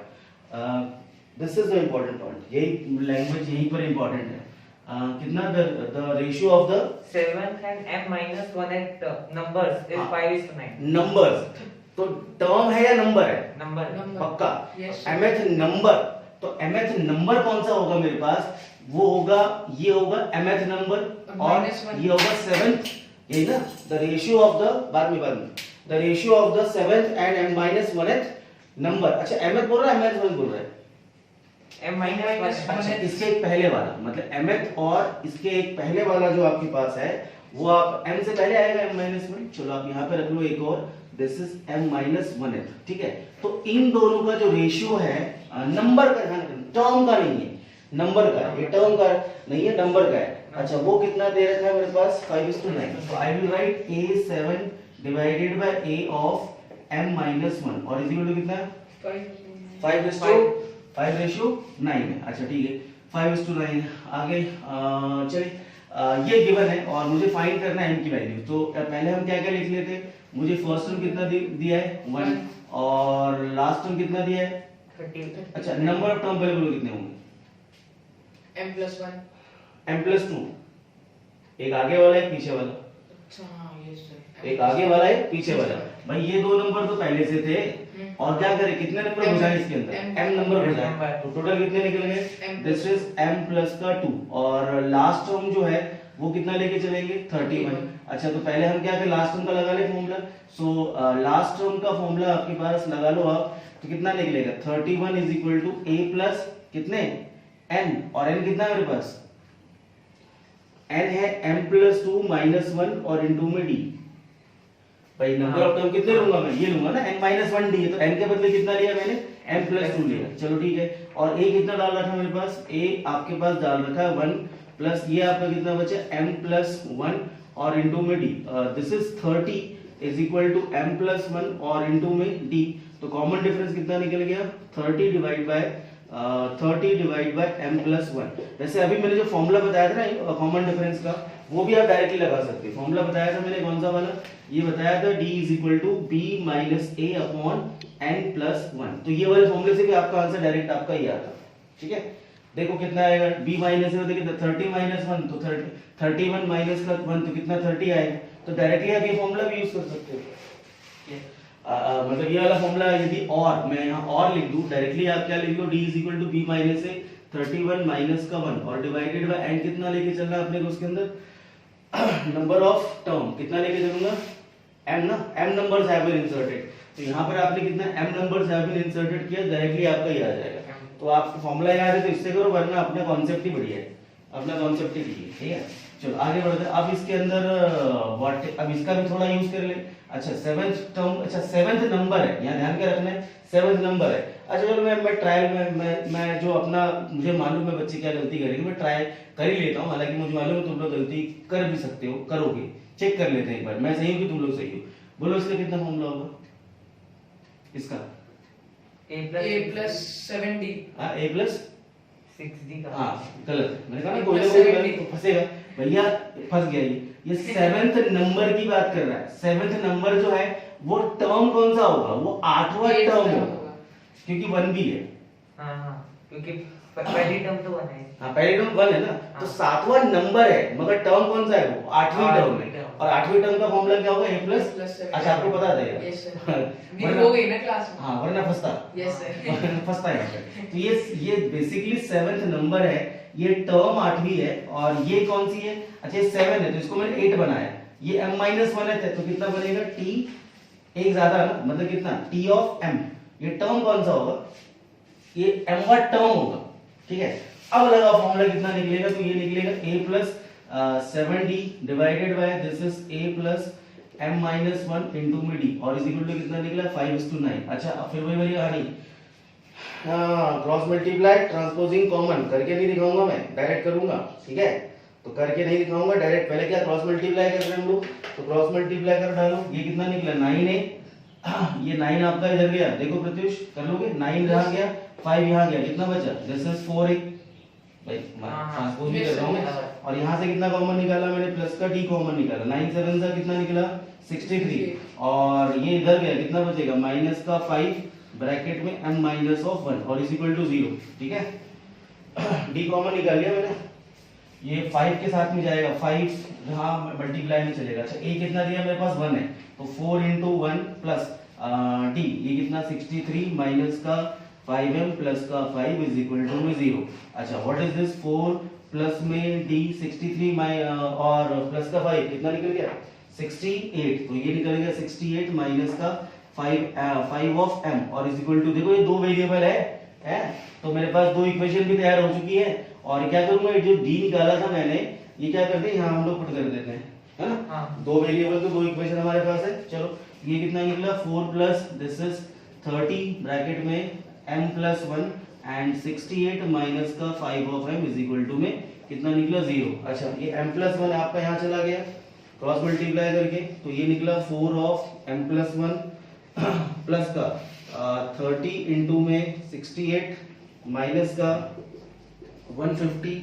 this is the important part, यही लैंग्वेज यहीं पर इंपॉर्टेंट है। कितना? The ratio of the 7th and m minus 1th numbers is 5:9 numbers. तो टर्म है या नंबर है? number पक्का? Yes, sir. mth नंबर, तो mth नंबर कौन सा होगा मेरे पास? वो होगा, ये होगा mth नंबर, और -1. ये होगा 7th, यही ना? द रेशियो ऑफ द, बाद में the ratio of the 7th and m minus 1th number. अच्छा mth बोल रहा है mth 1 बोल रहा है? m minus 1 अच्छा इसके एक पहले वाला, मतलब mth और इसके एक पहले वाला जो आपके पास है वो आप m से पहले आएगा m minus 1। चलो आप यहाँ पे रख लो एक और, this is m minus 1th, ठीक है? तो इन दोनों का जो रेशियो है, नंबर का ध्यान रखना, टर्म का नहीं है, नंबर का, ये टर्म का नहीं है, नंबर का है। अच्छा वो कितना दे रखा है मेरे पास? 5:9। तो I will write a7 divided by a of m minus 1, और इज इक्वल टू कितना है? 5:9 है। अच्छा ठीक है, 5:9। आगे चलिए, ये गिवन है और मुझे फाइंड करना है m की वैल्यू। तो पहले हम क्या क्या लिख लेते हैं? मुझे फर्स्ट टर्म कितना दिया है? 1, और लास्ट टर्म कितना दिया है? 30 अच्छा नंबर ऑफ टर्म अवेलेबल कितने होंगे? m+1। m+2, एक आगे वाला एक पीछे वाला, अच्छा हाँ, yes sir। एक आगे वाला एक पीछे वाला। भाई ये दो नंबर तो पहले से थे, और क्या करें, कितने नंबर बचाए इसके अंदर? m नंबर बचाए, तो टोटल कितने निकल गए? दिस इज m प्लस का 2, और लास्ट टर्म जो है वो कितना लेके चलेंगे? 31। अच्छा तो पहले हम क्या करें, लास्ट टर्म का लगा ले फॉर्मूला। सो लास्ट टर्म का फॉर्मूला आपके पास लगा लो आप, तो कितना निकलेगा? 31 is equal to a plus कितने? n, और n कितना है मेरे पास? n है m+2 -1 और इनटू में d। भाई नंबर ऑफ टर्म कितने लूंगा मैं, ये लूंगा ना n-1 d, तो n के बदले कितना लिया मैंने, m+2 लिया। चलो ठीक है, और a कितना डाल रखा है मेरे पास, a आपके पास डाल रखा है 1 प्लस ये आपका कितना बचा m+1 और इनटू में d। This is 30 is equal to m+1 और इनटू में d। तो कॉमन डिफरेंस कितना निकल गया, 30 डिवाइड बाय m+1। वैसे अभी मैंने जो फॉर्मूला बताया था ना कॉमन डिफरेंस का, वो भी आप डायरेक्टली लगा सकते हैं। फॉर्मूला बताया था मैंने कौन सा वाला, ये बताया था d is equal to b minus a upon n+1। तो ये वाले फॉर्मूले से भी आपका आंसर डायरेक्ट आपका ही आता। ठीक है, देखो कितना आएगा, b माइनस है तो कितना 30 माइनस 1 तो 31 माइनस का 1 तो कितना 30 आएगा। तो डायरेक्टली आप ये फॉर्मूला भी यूज कर सकते हो। मतलब ये वाला फॉर्मूला यदि और मैं यहाँ और लिख दूं, डायरेक्टली आप क्या लिख लो, d is equal to b minus a 31 minus का 1 और डिवाइडेड बाय n कितना लेके चलना है अपने को उसके अंदर नंबर ऑफ टर्म कितना लेके चलूंगा, m ना, m numbers have been inserted. तो यहाँ पर आपने कितना m numbers have been inserted किया, डायरेक्टली आपका ही आ जाएगा। तो आपको फॉर्मूला याद है तो इससे करो, वरना अपना कॉन्सेप्ट ही बढ़िया है, अपना कॉन्सेप्ट ही ठीक है। चलो आगे बढ़ते हैं। अब इसके अंदर अब इसका भी थोड़ा यूज कर ले। अच्छा सेवेंथ टर्म, अच्छा सेवेंथ नंबर है, यहाँ ध्यान के रखना है सेवेंथ नंबर है। अच्छा चलो मैं ट्रायल में मैं जो अपना मुझे मालूम है बच्चे क्या गलती करेंगे, मैं ट्राई कर ही लेता हूँ। हालांकि मुझे मालूम है तुम लोग गलती कर भी सकते हो, करोगे, चेक कर लेते हैं एक बार, मैं सही हूँ कि तुम लोग सही हो। बोलो इसका कितना फॉर्मूला होगा इसका, a+7d। हाँ a+6d का हाँ गलत, मैंने कहा ना कोई ना कोई फंसेगा भैया, फंस गया ये सेवेंथ नंबर की बात कर रहा है। सेवेंथ नंबर जो है वो टर्म कौन सा होगा, वो 8वां टर्म होगा, क्योंकि 1 भी है। हाँ क्योंकि पहली टर्म तो 1 है। हाँ पहली टर्म 1 है ना, तो 7वां नंबर है, मगर टर्म कौन सा है, वो 8वीं टर्म है। और 8वीं टर्म का फॉर्मूला क्या होगा, a+। अच्छा आपको पता है यस सर, हो गई ना क्लास में। हाँ वरना फंसता। यस सर, फंसता है। तो ये बेसिकली सेवेंथ नंबर है, ये टर्म 8वीं है, और ये कौन सी है, अच्छा ये 7 है तो इसको मैंने 8 बनाया। ये m-1 है तो कितना बनेगा, t एक ज्यादा ना, मतलब कितना t ऑफ m। ये टर्म कौन सा होगा, ये m वां टर्म होगा। ठीक है, अब लगा फॉर्मूला कितना निकलेगा, तो ये निकलेगा a+7d divided by this is a+m-1 into में d और इज इक्वल टू कितना निकला 5:9। अच्छा अब फिर वही वाली कहानी, क्रॉस मल्टीप्लाई ट्रांसपोजिंग कॉमन करके नहीं दिखाऊंगा मैं, डायरेक्ट करूंगा। ठीक है, तो करके नहीं दिखाऊंगा डायरेक्ट, पहले क्या क्रॉस मल्टीप्लाई कर रहे हैं हम लोग, तो क्रॉस मल्टीप्लाई कर डालो। ये कितना निकला 9 है, ये 9 आपका इधर गया, देखो प्रत्युष कर लोगे, 9 यहाँ गया, 5 यहाँ गया, कितना बचा, दिस इज 4 भाई ट्रांसपोज भी कर रहा हूं मैं। और यहाँ से कितना कॉमन निकाला मैंने, प्लस का d कॉमन निकाला, 9 7 सा कितना निकला 63, और ये इधर गया कितना बचेगा माइनस का 5 ब्रैकेट में m-1 और इज इक्वल टू 0। ठीक है, d कॉमन निकाल लिया मैंने, ये 5 के साथ में जाएगा, 5 यहाँ मल्टीप्लाई में चलेगा। अच्छा a कितना दिया मेरे पास 1 है, तो 4 into 1 प्लस d, ये कितना 63 माइनस का 5m प्लस का 5 इज इक्वल टू में 0। अच्छा व्हाट इज दिस, 4 प्लस में d 63 और प्लस का 5 कितना निकल गया 68, तो ये निकल गया 68 माइनस का 5 ऑफ m और इज इक्वल टू, देखो ये दो वेरिएबल है तो मेरे पास दो इक्वेशन भी तैयार हो चुकी है। और क्या करूंगा, जो d निकाला था मैंने, ये क्या करते हैं यहाँ हम लोग पुट कर देते हैं, है ना। हाँ। दो वेरिएबल तो दो इक्वेशन हमारे पास है। चलो ये कितना निकला 4 प्लस दिस इज 30 ब्रैकेट में m+1 एंड 68 माइनस का 5 of m is equal to में कितना निकला 0। अच्छा ये m+1 आपका यहाँ चला गया क्रॉस मल्टीप्लाई करके, तो ये निकला 4 ऑफ m+1 प्लस का 30 इंटू में 68 माइनस का 150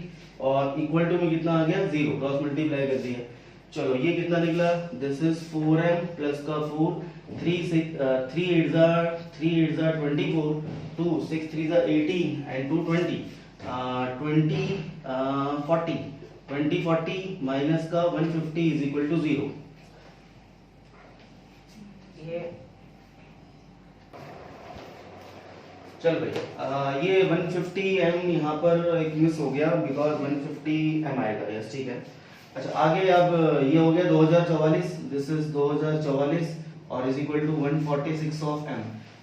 और इक्वल टू में कितना आ गया 0, क्रॉस मल्टीप्लाई कर दिया। चलो ये कितना निकला, दिस इज 4m प्लस का 4, 3 8 जा 24, 2 6 3 जा 18 एंड 2 20 40 माइनस का 150 इज इक्वल टू 0। ये चल भाई ये 150m यहाँ पर एक मिस हो गया बिकॉज 150m आएगा, यस ठीक है। अच्छा आगे अब ये हो गया 2044, दिस इज 2044 और is equal to 146 of m।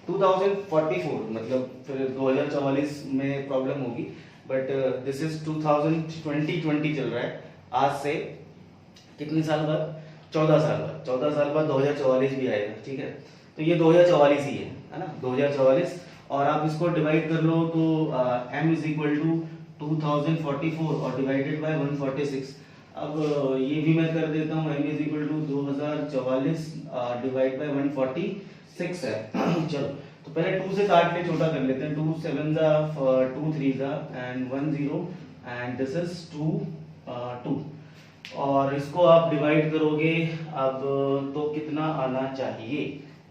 2044 मतलब फिर 2044 में प्रॉब्लम होगी, बट दिस इज 2020 चल रहा है। आज से कितने साल बाद, 14 साल बाद, 14 साल बाद 2044 भी आएगा, ठीक है। तो ये 2044 ही है ना, 2044। और आप इसको डिवाइड कर लो तो m इज इक्वल टू 2044 और डिवाइडेड बाय 146। अब ये भी मैं कर देता हूँ, m is equal to 2044 divide by 146 है। चलो तो पहले 2 से काट के छोटा कर लेते हैं। 2 7 जा 2 3 जा एंड 1 0 एंड दिस इज 2 2 और इसको आप डिवाइड करोगे अब तो कितना आना चाहिए,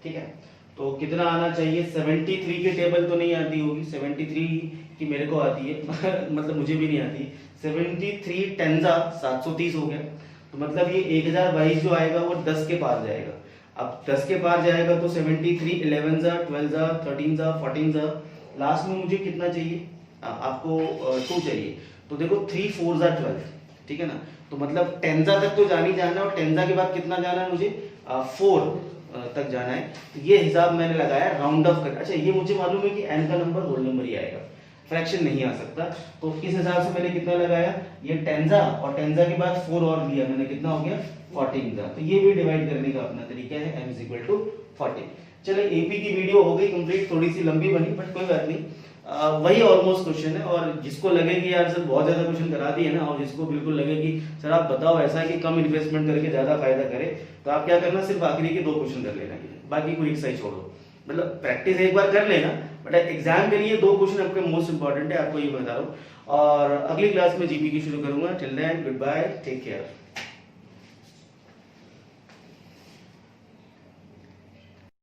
ठीक है। तो कितना आना चाहिए, 73 की टेबल तो नहीं आती होगी, 73 की मेरे को आती है मतलब मुझे भी नहीं आती। 73 10 जा 730 हो गया, तो मतलब ये 1022 जो आएगा वो 10 के पार जाएगा। अब 10 के पार जाएगा तो 73 11 जा 12 जा 13 जा 14 जा, लास्ट में मुझे कितना चाहिए, आपको 2 चाहिए। तो देखो 3 4 जा 12, ठीक है ना। तो मतलब 10 जा तक तो जानी जाना है और 10 जा के बाद कितना जाना है मुझे, 4 तक जाना है। तो ये हिसाब मैंने लगाया राउंड ऑफ कर। अच्छा ये मुझे मालूम है कि n का नंबर होल नंबर ही आएगा, फ्रैक्शन नहीं आ सकता। तो इस हिसाब से मैंने कितना लगाया, ये 10 जा और 10 जा के बाद 4 और लिया मैंने, कितना हो गया 14 जा। तो ये भी डिवाइड करने का अपना तरीका है, m इज इक्वल टू 14। चलो एपी की वीडियो हो गई कंप्लीट, थोड़ी सी लंबी बनी बट कोई बात नहीं, वही ऑलमोस्ट क्वेश्चन है। और जिसको लगे कि यार सर बहुत ज्यादा क्वेश्चन करा दिए ना, और जिसको बिल्कुल लगे कि सर आप बताओ ऐसा है कि कम इन्वेस्टमेंट करके ज्यादा फायदा करे, तो आप क्या करना, सिर्फ आखिरी के 2 क्वेश्चन कर लेना, बाकी कोई सही छोड़ो। मतलब प्रैक्टिस एक बार कर लेना, बट एग्जाम के लिए 2 क्वेश्चन आपके मोस्ट इंपॉर्टेंट है, आपको ये बता रहा हूँ। और अगली क्लास में जीपी की शुरू करूंगा। Till then goodbye, take care.